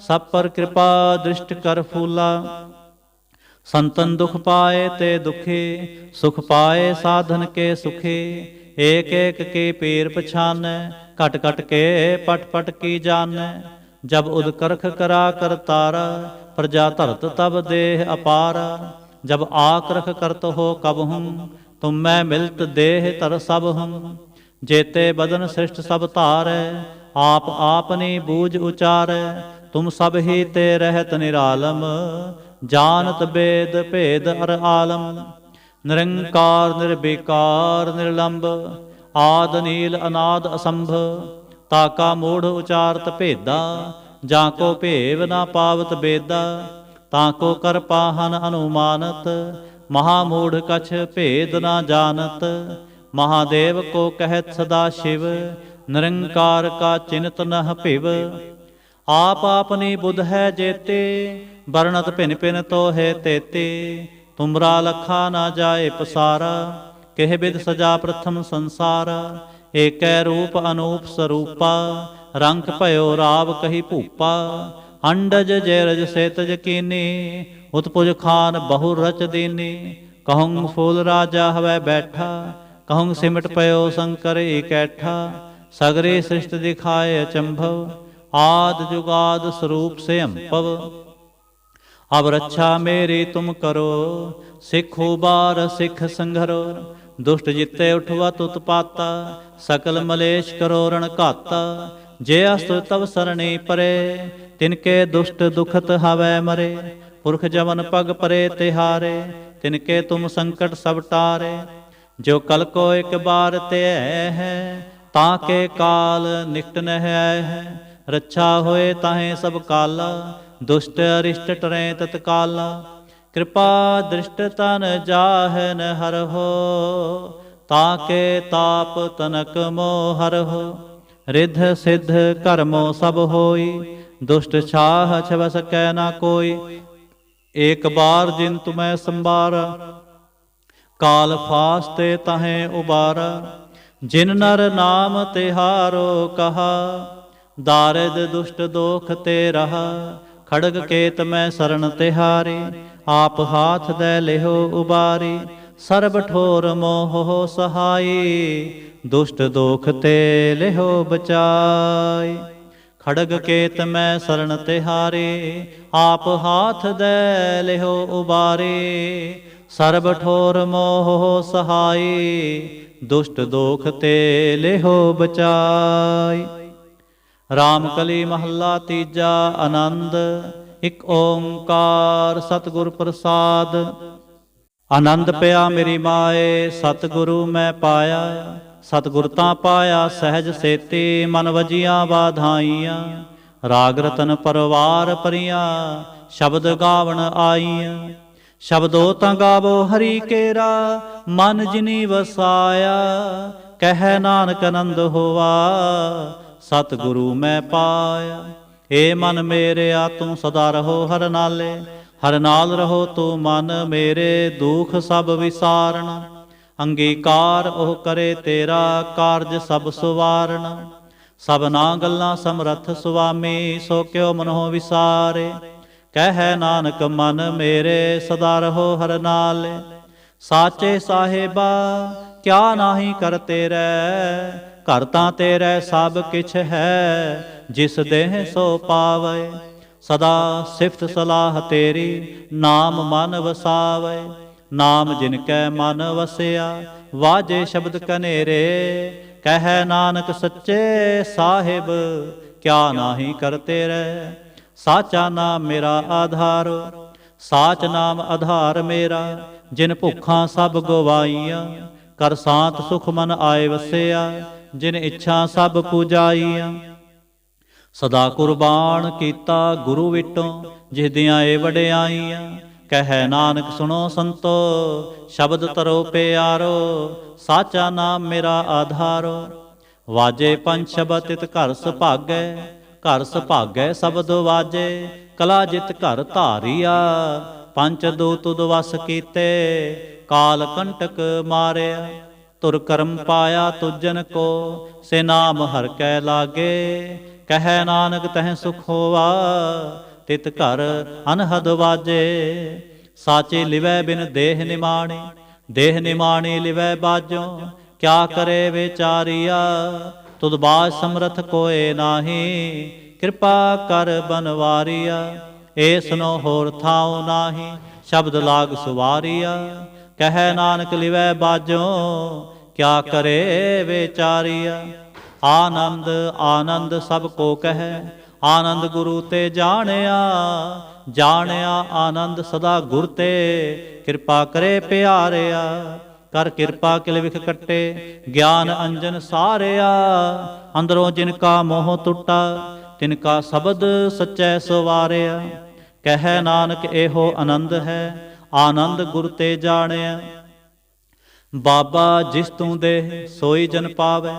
सब पर कृपा दृष्ट कर फूला। संतन दुख पाए ते दुखे, सुख पाए साधन के सुखे। एक एक के पीर पछानै, घट घट के पट पट की जानै। जब उदकरख करा कर तारा, प्रजा धरत तब देह अपारा। जब आकरख करत हो कब हूँ, तुम मैं मिलत देह तर सब हूँ। जेते बदन सृष्ट सब तारै, आप आपनी बूझ उचारै। तुम सब ही ते रहत निरालम, जानत वेद भेद अर आलम। निरंकार निर्विकार निर्लंब, आद नील अनाद असंभ। ताका मूढ़ उचारत भेदा, जाको भेव ना पावत बेदा। ताको कर पाहन अनुमानत, महामूढ़ कछ भेद ना जानत। महादेव को कहत सदा शिव, निरंकार का चिन्त नह पिव। आप आपनी बुध है जेते, बरनत भिन भिन तो है तेते। तुमरा लखा ना जाए पसारा, कह बिद सजा प्रथम संसारा। एक रूप अनूप स्वरूपा, रंग भयो राव कही भूपा। अंडज जयरज सेतज कीनी, उत्पुज खान बहु रच दीनी। कहूँ फूल राजा हवै बैठा, कहूँ सिमट पयो शंकर इकैठा। सगरे सृष्टि दिखाए अचंभव, आद जुगाद स्वरूप से अंपव। अब रक्षा मेरी तुम करो, सिखो बार सिख संघरो। दुष्ट जिते उठवत उत्पाता, सकल मलेश करो रण घाता। जे अस्तु तव सरणी परे, तिनके दुष्ट दुखत हवै मरे। पुरख जवन पग परे तिहारे, तिनके तुम संकट सब टारे। जो कल को एक बार ते है, ताके काल निकट न है। रक्षा होए ताहे सब काला, दुष्ट अरिष्ट टरें तत्काला। कृपा दृष्ट तन जाहन हर हो, ताके ताप तनक मोह हर हो। रिद्ध सिद्ध कर्मो सब होई, दुष्ट छाह छव सकै ना कोई। एक बार जिन तुम्हें संबारा, काल फास्ते ताहे उबारा। जिन नर नाम तिहारो कहा, दारिद दुष्ट दोख ते रहा। खड़ग केत मैं शरण तिहारे, आप हाथ दे लेहो उबारी, सर्ब ठोर मोह सहाई, दुष्ट दोख ते लेहो बचाई। खड़ग केत मैं शरण तिहारे, आप हाथ दे लेहो उबारे, सर्ब ठोर मोह सहाई, दुष्ट दोख ते लेहो बचाई। राम कली महला तीजा आनंद, इक ओंकार सतगुर प्रसाद। आनंद पिया मेरी माए, सतगुरु मैं पाया, सतगुर ਤਾਂ ਪਾਇਆ ਸਹਿਜ ਸੇਤੀ, ਮਨ ਵਜੀਆਂ ਬਾਧਾਈਆਂ, ਰਾਗ ਰਤਨ ਪਰਵਾਰ ਪਰੀਆਂ, ਸ਼ਬਦ ਗਾਵਣ ਆਈਆਂ। ਸ਼ਬਦੋ ਤਾਂ ਗਾਵੋ ਹਰੀ ਕੇਰਾ, ਮਨ ਜਿਨੀ ਵਸਾਇਆ, ਕਹਿ ਨਾਨਕ ਆਨੰਦ ਹੋਵਾ, ਸਤਿਗੁਰੂ ਮੈਂ ਪਾਇਆ। ਏ ਮਨ ਮੇਰਿਆ ਤੂੰ ਸਦਾ ਰਹੋ ਹਰ ਨਾਲੇ, ਹਰ ਨਾਲ ਰਹੋ ਤੂੰ ਮਨ ਮੇਰੇ, ਦੁਖ ਸਭ ਵਿਸਾਰਨ, ਅੰਗੀਕਾਰ ਉਹ ਕਰੇ ਤੇਰਾ, ਕਾਰਜ ਸਭ ਸੁਵਾਰਨ। ਸਭਨਾ ਗੱਲਾਂ ਸਮਰੱਥ ਸੁਆਮੀ, ਸੋ ਕਿਉ ਮਨੋ ਵਿਸਾਰੇ, ਕਹਿ ਨਾਨਕ ਮਨ ਮੇਰੇ, ਸਦਾ ਰਹੋ ਹਰ ਨਾਲੇ। ਸਾਚੇ ਸਾਹਿਬਾ ਕਿਆ ਨਾਹੀ ਕਰ ਤੇਰੇ, ਘਰ ਤਾਂ ਤੇਰੇ ਸਭ ਕਿਛ ਹੈ, ਜਿਸ ਦੇਹ ਸੋ ਪਾਵੇ। ਸਦਾ ਸਿਫਤ ਸਲਾਹ ਤੇਰੀ, ਨਾਮ ਮਨ ਵਸਾਵੇ। ਨਾਮ ਜਿਨ ਕੈ ਮਨ ਵਸਿਆ, ਵਾਜੇ ਸ਼ਬਦ ਕਨੇਰੇ, ਕਹਿ ਨਾਨਕ ਸੱਚੇ ਸਾਹਿਬ ਕਿਆ ਨਾਹੀ ਕਰ ਤੇਰੇ। ਸਾਚਾ ਨਾਮ ਮੇਰਾ ਆਧਾਰ, ਸਾਚ ਨਾਮ ਆਧਾਰ ਮੇਰਾ, ਜਿਨ ਭੁੱਖਾਂ ਸਭ ਗਵਾਈਆਂ, ਕਰ ਸਾਤ ਸੁਖ ਮਨ ਆਏ ਵਸਿਆ, ਜਿਨ ਇੱਛਾ ਸਭ ਪੁਜਾਈਆਂ। ਸਦਾ ਕੁਰਬਾਨ ਕੀਤਾ ਗੁਰੂ ਵਿਟੋਂ, ਜਿਸ ਦੀਆਂ ਏ ਵਡਿਆਈਆਂ, ਕਹਿ ਨਾਨਕ ਸੁਣੋ ਸੰਤੋ, ਸ਼ਬਦ ਤਰੋ ਪਿਆਰੋ, ਸਾਚਾ ਨਾਮ ਮੇਰਾ ਆਧਾਰੋ। ਵਾਜੇ ਪੰਜ ਸ਼ਬਦ ਤਿਤ ਘਰ ਸੁਭਾਗੈ, ਘਰ ਸੁਭਾਗੈ ਸ਼ਬਦ ਵਾਜੇ, ਕਲਾ ਜਿਤ ਘਰ ਧਾਰੀਆ, ਪੰਚ ਦੂਤ ਤੁਧ ਵਸ ਕੀਤੇ, ਕਾਲ ਕੰਟਕ ਮਾਰਿਆ। ਤੁਰ ਕਰਮ ਪਾਇਆ ਤੁਜਨ ਕੋ, ਸੇ ਨਾਮ ਹਰਿ ਕੈ ਲਾਗੇ, ਕਹਿ ਨਾਨਕ ਤਹਿ ਸੁਖ ਹੋਵਾ, ਤਿਤ ਘਰ ਅਨਹਦ ਵਾਜੇ। ਸਾਚੇ ਲਿਵੈ ਬਿਨ ਦੇਹ ਨਿਮਾਣੀ, ਦੇਹ ਨਿਮਾਣੀ ਲਿਵੈ ਬਾਜੋ, ਕਿਆ ਕਰੇ ਵਿਚਾਰੀਆ, ਤੁਧ ਬਾਝ ਸਮਰਥ ਕੋਏ ਨਾਹੀ, ਕਿਰਪਾ ਕਰ ਬਨਵਾਰੀਆ। ਏਸਨੋ ਹੋਰ ਥਾਉ ਨਾਹੀ, ਸ਼ਬਦ ਲਾਗ ਸੁਵਾਰੀਆ, ਕਹਿ ਨਾਨਕ ਲਿਵੈ ਬਾਜੋ, ਕਿਆ ਕਰੇ ਵਿਚਾਰੀਆ। ਆਨੰਦ ਆਨੰਦ ਸਭ ਕੋ ਕਹਿ, ਆਨੰਦ ਗੁਰੂ ਤੇ ਜਾਣਿਆ, ਜਾਣਿਆ ਆਨੰਦ ਸਦਾ ਗੁਰ ਤੇ, ਕਿਰਪਾ ਕਰੇ ਪਿਆਰਿਆ। ਕਰ ਕਿਰਪਾ ਕਿਲ ਵਿਖ ਕੱਟੇ, ਗਿਆਨ ਅੰਜਨ ਸਾਰਿਆ, ਅੰਦਰੋਂ ਜਿਨ ਕਾ ਮੋਹ ਟੁੱਟਾ, ਤਿਨ ਕਾ ਸ਼ਬਦ ਸਚੈ ਸਵਾਰਿਆ। ਕਹਿ ਨਾਨਕ ਇਹੋ ਆਨੰਦ ਹੈ, ਆਨੰਦ ਗੁਰ ਤੇ ਜਾਣਿਆ। ਬਾਬਾ ਜਿਸ ਤੂੰ ਦੇਹ ਸੋਈ ਜਨ ਪਾਵੈ,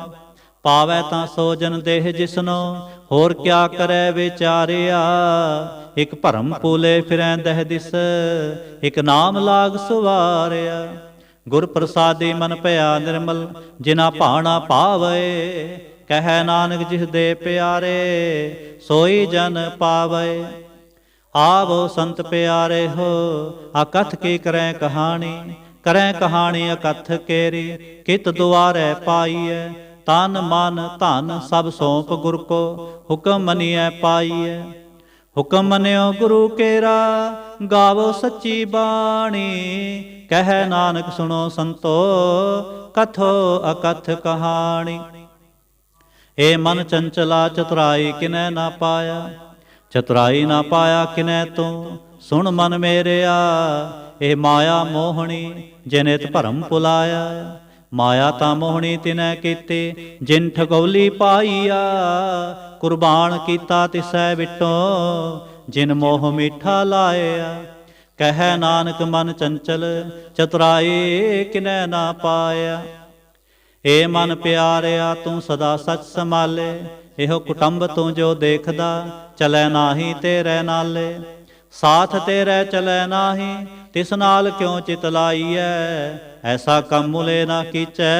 ਪਾਵੈ ਤਾਂ ਸੋ ਜਨ ਦੇਹ ਜਿਸਨੋ, ਹੋਰ ਕਿਆ ਕਰੈ ਵਿਚਾਰਿਆ। ਇਕ ਭਰਮ ਪੂਲੇ ਫਿਰੈ ਦਹਿ ਦਿਸ, ਇਕ ਨਾਮ ਲਾਗ ਸੁਵਾਰਿਆ। ਗੁਰ ਪ੍ਰਸਾਦੀ ਮਨ ਭਇਆ ਨਿਰਮਲ, ਜਿਨਾ ਭਾਣਾ ਪਾਵੇ, ਕਹਿ ਨਾਨਕ ਜਿਸ ਦੇ ਪਿਆਰੇ, ਸੋਈ ਜਨ ਪਾਵੇ। ਆਵੋ ਸੰਤ ਪਿਆਰੇ ਹੋ, ਅਕਥ ਕੀ ਕਰੈ ਕਹਾਣੀ, ਕਰੈ ਕਹਾਣੀ ਅਕਥ ਕੇਰੀ, ਕਿਤ ਦੁਆਰੈ ਪਾਈਐ। ਤਨ ਮਨ ਧਨ ਸਭ ਸੌਂਪ ਗੁਰ ਕੋ, ਹੁਕਮ ਮਨੀਐ ਪਾਈਐ। ਹੁਕਮ ਮੰਨਿਓ ਗੁਰੂ ਕੇਰਾ, ਗਾਵੋ ਸੱਚੀ ਬਾਣੀ, ਕਹਿ ਨਾਨਕ ਸੁਣੋ ਸੰਤੋ, ਕਥੋ ਅਕਥ ਕਹਾਣੀ। ਏ ਮਨ ਚੰਚਲਾ ਚਤੁਰਾਈ ਕਿਨੈ ਨਾ ਪਾਇਆ, ਚਤੁਰਾਈ ਨਾ ਪਾਇਆ ਕਿਨੈ ਤੂੰ, ਸੁਣ ਮਨ ਮੇਰਿਆ। ਇਹ ਮਾਇਆ ਮੋਹਣੀ ਜਿਨਿਤ ਭਰਮ ਪੁਲਾਇਆ, ਮਾਇਆ ਤਾਂ ਮੋਹਣੀ ਤਿਨੈ ਕੀਤੀ, ਜਿਨ ਠਗੌਲੀ ਪਾਈਆ। ਕੁਰਬਾਨ ਕੀਤਾ ਤਿਸੈ ਵਿਟੋ, ਜਿਨ ਮੋਹ ਮੀਠਾ ਲਾਇਆ। ਕਹਿ ਨਾਨਕ ਮਨ ਚੰਚਲ, ਚਤੁਰਾਈ ਕਿਨੈ ਨਾ ਪਾਇਆ। ਏ ਮਨ ਪਿਆਰਿਆ ਤੂੰ ਸਦਾ ਸੱਚ ਸੰਭਾਲੇ, ਇਹੋ ਕੁਟੰਬ ਤੂੰ ਜੋ ਦੇਖਦਾ, ਚਲੈ ਨਾਹੀ ਤੇਰੇ ਨਾਲੇ। ਸਾਥ ਤੇਰੇ ਚਲੈ ਨਾਹੀ, ਤਿਸ ਨਾਲ ਕਿਉ ਚਿਤ ਲਾਈਐ। ਐਸਾ ਕੰਮ ਮੁਲੇ ਨਾ ਕੀਚੈ,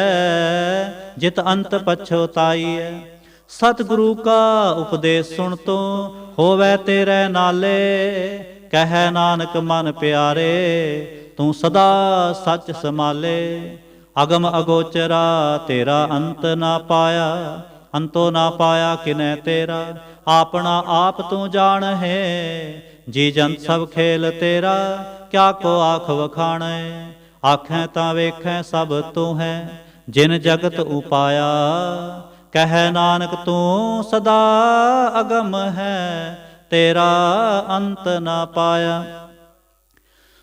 ਜਿਤ ਅੰਤ ਪਛੋਤਾਈਐ। ਸਤਿਗੁਰੂ ਕਾ ਉਪਦੇਸ਼ ਸੁਣ ਤੂੰ, ਹੋਵੈ ਤੇਰੇ ਨਾਲੇ। ਕਹੈ ਨਾਨਕ ਮਨ ਪਿਆਰੇ, ਤੂੰ ਸਦਾ ਸੱਚ ਸਮਾਲੇ। ਅਗਮ ਅਗੋਚਰਾ ਤੇਰਾ ਅੰਤ ਨਾ ਪਾਇਆ, ਅੰਤੋ ਨਾ ਪਾਇਆ ਕਿਨੈ ਤੇਰਾ। ਆਪਣਾ ਆਪ ਤੂੰ ਜਾਣ ਹੈ, ਜੀ ਜੰਤ ਸਭ ਖੇਲ ਤੇਰਾ। ਕਿਆ ਕੋ ਆਖ ਵਖਾਣੈ, ਆਖੈ ਤਾਂ ਵੇਖੈ ਸਭ ਤੂੰ ਹੈ। ਜਿਨ ਜਗਤ ਉਪਾਇਆ, ਕਹੈ ਨਾਨਕ ਤੂੰ ਸਦਾ ਅਗਮ ਹੈ, ਤੇਰਾ ਅੰਤ ਨਾ ਪਾਇਆ।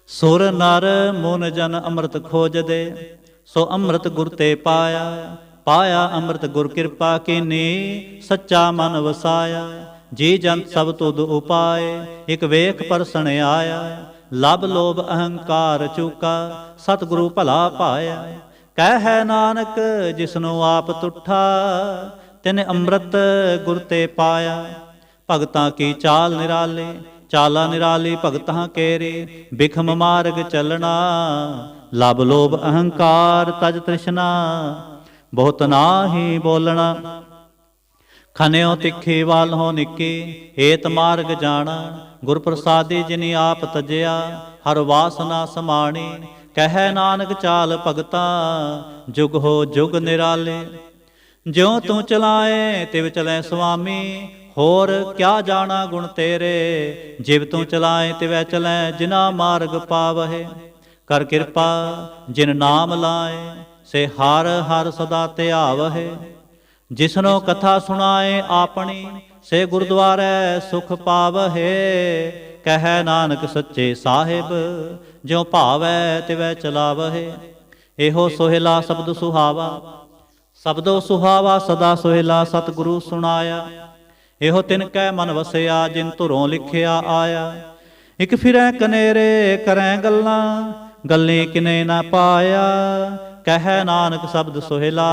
ਸੁਰ ਨਰ ਮੁਨ ਜਨ ਅੰਮ੍ਰਿਤ ਖੋਜਦੇ, ਸੋ ਅੰਮ੍ਰਿਤ ਗੁਰ ਤੇ ਪਾਇਆ। ਪਾਇਆ ਅੰਮ੍ਰਿਤ ਗੁਰ ਕਿਰਪਾ ਕੀਨੀ, ਸੱਚਾ ਮਨ ਵਸਾਇਆ। ਜੀ ਜੰਤ ਸਭ ਤੁਧ ਉਪਾਏ, ਇਕ ਵੇਖ ਪਰਸਣ ਆਇਆ। ਲਬ ਲੋਭ ਅਹੰਕਾਰ ਚੂਕਾ, ਸਤਿਗੁਰੂ ਭਲਾ ਪਾਇਆ। ਕਹਿ ਨਾਨਕ ਜਿਸਨੂੰ ਆਪ ਤੁਠਾ, ਤਿਨ ਅੰਮ੍ਰਿਤ ਗੁਰ ਤੇ ਪਾਇਆ। ਭਗਤਾਂ ਕੀ ਚਾਲ ਨਿਰਾਲੀ, ਚਾਲਾ ਨਿਰਾਲੀ ਭਗਤਾਂ ਕੇਰੀ। ਬਿਖਮ ਮਾਰਗ ਚੱਲਣਾ, ਲਬ ਲੋਭ ਅਹੰਕਾਰ ਤਜ ਤ੍ਰਿਸ਼ਨਾ। ਬਹੁਤ ਨਾਹੀ ਬੋਲਣਾ, ਖਨਿਓ ਤਿੱਖੀ ਵਾਲ ਹੋ ਨਿੱਕੀ। ਏਤ ਮਾਰਗ ਜਾਣਾ, ਗੁਰ ਪ੍ਰਸਾਦੀ ਜਿਨੀ ਆਪ ਤਜਿਆ। ਹਰ ਵਾਸਨਾ ਸਮਾਣੀ, ਕਹਿ ਨਾਨਕ ਚਾਲ ਭਗਤਾਂ। ਜੁਗ ਹੋ ਜੁਗ ਨਿਰਾਲੇ, ਜਿਉ ਤੂੰ ਚਲਾਏ ਤਿਵ ਚਲੈ ਸੁਆਮੀ। ਹੋਰ ਕਿਆ ਜਾਣਾ ਗੁਣ ਤੇਰੇ, ਜਿਵ ਤੂੰ ਚਲਾਏ ਤਿਵੈ ਚਲੈ। ਜਿਨਾ ਮਾਰਗ ਪਾਵਹਿ, ਕਰ ਕਿਰਪਾ ਜਿਨ ਨਾਮ ਲਾਏ। ਸੇ ਹਰ ਹਰ ਸਦਾ ਧਿਆਵਹਿ, ਜਿਸਨੋ ਕਥਾ ਸੁਣਾਏ ਆਪਣੀ। ਸੇ ਗੁਰਦੁਆਰੈ ਸੁਖ ਪਾਵਹਿ, ਕਹਿ ਨਾਨਕ ਸੱਚੇ ਸਾਹਿਬ। ਜਿਉ ਭਾਵੈ ਤਿਵੈ ਚਲਾਵਹਿ, ਇਹੋ ਸੋਹਿਲਾ ਸ਼ਬਦ ਸੁਹਾਵਾ। ਸ਼ਬਦੋ ਸੁਹਾਵਾ ਸਦਾ ਸੋਹਿਲਾ, ਸਤਿਗੁਰੂ ਸੁਣਾਇਆ। ਇਹੋ ਤਿਨ ਕੈ ਮਨ ਵਸਿਆ, ਜਿਨ ਧੁਰੋਂ ਲਿਖਿਆ ਆਇਆ। ਇਕ ਫਿਰੈ ਕਨੇਰੇ ਕਰੈ ਗੱਲਾਂ, ਗੱਲੀ ਕਿਨੇ ਨਾ ਪਾਇਆ। ਕਹਿ ਨਾਨਕ ਸ਼ਬਦ ਸੋਹਿਲਾ,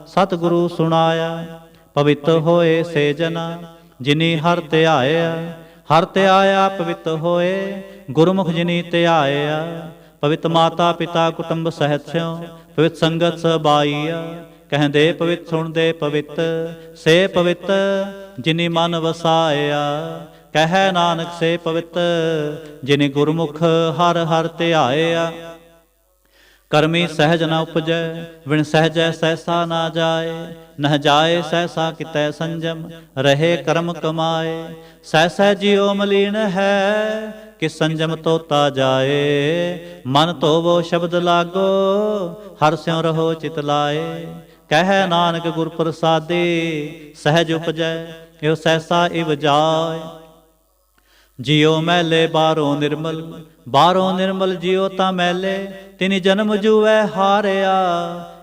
ਸਤਿਗੁਰੂ ਸੁਣਾਇਆ। ਪਵਿੱਤ ਹੋਏ ਸੇ ਜਨਾ, ਜਿਨੀ ਹਰ ਧਿਆਇਆ। ਹਰ ਧਿਆਇਆ ਪਵਿੱਤ ਹੋਏ, ਗੁਰਮੁਖ ਜਿਨੀ ਧਿਆਇਆ। ਪਵਿੱਤ ਮਾਤਾ ਪਿਤਾ ਕੁਟੁੰਬ ਸਹਿਤ ਸਿਉ, ਪਵਿੱਤ ਸੰਗਤ ਸਬਾਈਆ। ਕਹਿੰਦੇ ਪਵਿੱਤ ਸੁਣਦੇ ਪਵਿੱਤ, ਸੇ ਪਵਿੱਤ ਜਿਨੀ ਮਨ ਵਸਾਇਆ। ਕਹਿ ਨਾਨਕ ਸੇ ਪਵਿੱਤ, ਜਿਨੀ ਗੁਰਮੁਖ ਹਰ ਹਰ ਧਿਆਇਆ। ਕਰਮੀ ਸਹਿਜ ਨ ਉਪਜੈ, ਵਿਣ ਸਹਿਜੈ ਸਹਿਸਾ ਨਾ ਜਾਏ। ਨਹ ਜਾਏ ਸਹਿਸਾ ਕਿਤੈ ਸੰਜਮ, ਰਹੇ ਕਰਮ ਕਮਾਏ। ਸਹਿ ਜਿਉ ਮਲੀਨ ਹੈ, ਕਿ ਸੰਜਮ ਤੋਤਾ ਜਾਏ। ਮਨ ਧੋਵੋ ਸ਼ਬਦ ਲਾਗੋ, ਹਰ ਸਿਉ ਰਹੋ ਚਿਤ ਲਾਏ। ਕਹਿ ਨਾਨਕ ਗੁਰ ਪ੍ਰਸਾਦੀ, ਸਹਿਜ ਉਪਜੈ ਇਉ ਸਹਿਸਾ ਇਵ ਜਾਏ। ਜਿਉ ਮੈਲੇ ਬਾਹਰੋਂ ਨਿਰਮਲ, ਬਾਹਰੋਂ ਨਿਰਮਲ ਜਿਉ ਤਾਂ ਮੈਲੇ। ਤਿਨੀ ਜਨਮ ਜੂਐ ਹਾਰਿਆ,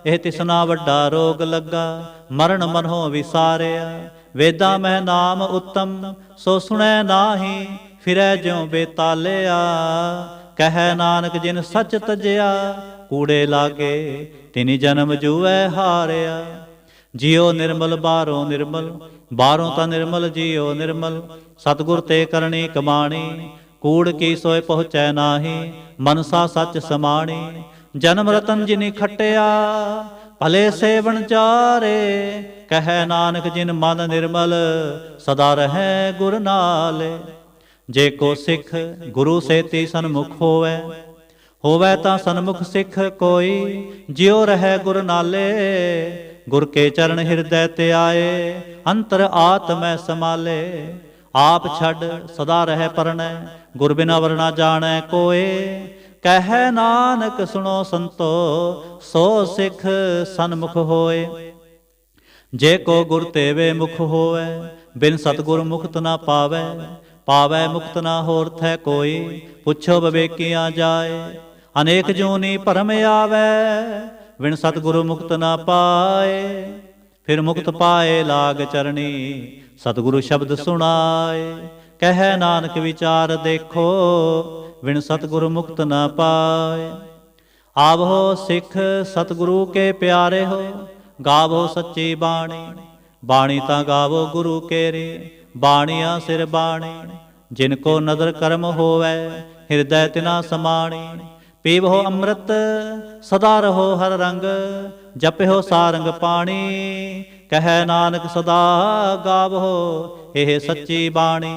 ਇਹ ਤਿਸਨਾ ਵੱਡਾ ਰੋਗ ਲੱਗਾ। ਮਰਨ ਮਨੋ ਵਿਸਾਰਿਆ, ਵੇਦਾਂ ਮਹਿ ਨਾਮ ਉਤਮ। ਸੋ ਸੁਣੈ ਨਾਹੀ, ਫਿਰੈ ਜਿਉ ਬੇਤਾਲਿਆ। ਕਹਿ ਨਾਨਕ ਜਿਨ ਸੱਚ ਤਜਿਆ, ਕੂੜੇ ਲਾਗੇ ਤਿਨੀ ਜਨਮ ਜੂਐ ਹਾਰਿਆ। ਜਿਉ ਨਿਰਮਲ ਬਾਹਰੋਂ ਨਿਰਮਲ, ਬਾਹਰੋਂ ਤਾਂ ਨਿਰਮਲ ਜਿਉ ਨਿਰਮਲ। ਸਤਿਗੁਰ ਤੇ ਕਰਨੀ ਕਮਾਣੀ, ਕੂੜ ਕੀ ਸੋਏ ਪਹੁੰਚੈ ਨਾਹੀ। ਮਨਸਾ ਸੱਚ ਸਮਾਣੀ, ਜਨਮ ਰਤਨ ਜਿਨੀ ਖਟਿਆ। ਭਲੇ ਸੇਵਨ ਚਾਰੇ, ਕਹਿ ਨਾਨਕ ਜਿਨ ਮਨ ਨਿਰਮਲ। ਸਦਾ ਰਹੈ ਗੁਰ ਨਾਲੇ, ਜੇ ਕੋ ਸਿੱਖ ਗੁਰੂ ਸੇਤੀ ਸਨਮੁਖ ਹੋਵੈ। ਹੋਵੈ ਤਾਂ ਸਨਮੁਖ ਸਿੱਖ ਕੋਈ, ਜਿਉ ਰਹੈ ਗੁਰ ਨਾਲੇ। ਗੁਰ ਕੇ ਚਰਨ ਹਿਰਦੈ ਧਿਆਏ, ਅੰਤਰ ਆਤਮੈ ਸਮਾਲੇ। ਆਪ ਛੱਡ ਸਦਾ ਰਹਿ ਪਰਣੈ, ਗੁਰ ਬਿਨਾ ਵਰਨਾ ਜਾਣੈ ਕੋਏ। ਕਹਿ ਨਾਨਕ ਸੁਣੋ ਸੰਤੋ, ਸੋ ਸਿੱਖ ਸਨਮੁਖ ਹੋਏ। ਜੇ ਕੋ ਗੁਰ ਤੇਵੇ ਮੁਖ ਹੋਵੈ, ਬਿਨ ਸਤਿਗੁਰ ਮੁਕਤ ਨਾ ਪਾਵੈ। ਪਾਵੈ ਮੁਕਤ ਨਾ ਹੋਰ ਥੈ ਕੋਈ, ਪੁੱਛੋ ਵਿਵੇਕੀਆਂ ਜਾਏ। ਅਨੇਕ ਜੂਨੀ ਭਰਮ ਆਵੈ, ਵਿਣ ਸਤਿਗੁਰੂ ਮੁਕਤ ਨਾ ਪਾਏ। ਫਿਰ ਮੁਕਤ ਪਾਏ ਲਾਗ ਚਰਣੀ, ਸਤਿਗੁਰੂ ਸ਼ਬਦ ਸੁਣਾਏ। ਕਹਿ ਨਾਨਕ ਵਿਚਾਰ ਦੇਖੋ, ਵਿਣ ਸਤਿਗੁਰੂ ਮੁਕਤ ਨਾ ਪਾਏ। ਆਵੋ ਸਿੱਖ ਸਤਿਗੁਰੂ ਕੇ ਪਿਆਰੇ ਹੋ, ਗਾਵੋ ਸੱਚੀ ਬਾਣੀ। ਬਾਣੀ ਤਾਂ ਗਾਵੋ ਗੁਰੂ ਕੇਰੀ, ਬਾਣੀਆਂ ਸਿਰ ਬਾਣੀ। ਜਿਨ ਕੋ ਨਦਰ ਕਰਮ ਹੋਵੈ, ਹਿਰਦੈ ਤਿਨਾ ਸਮਾਣੀ। ਪੀਵੋ ਅੰਮ੍ਰਿਤ ਸਦਾ ਰਹੋ ਹਰ ਰੰਗ, ਜਪਿਓ ਸਾਰੰਗ ਪਾਣੀ। ਕਹਿ ਨਾਨਕ ਸਦਾ ਗਾਵੋ ਇਹ ਸੱਚੀ ਬਾਣੀ।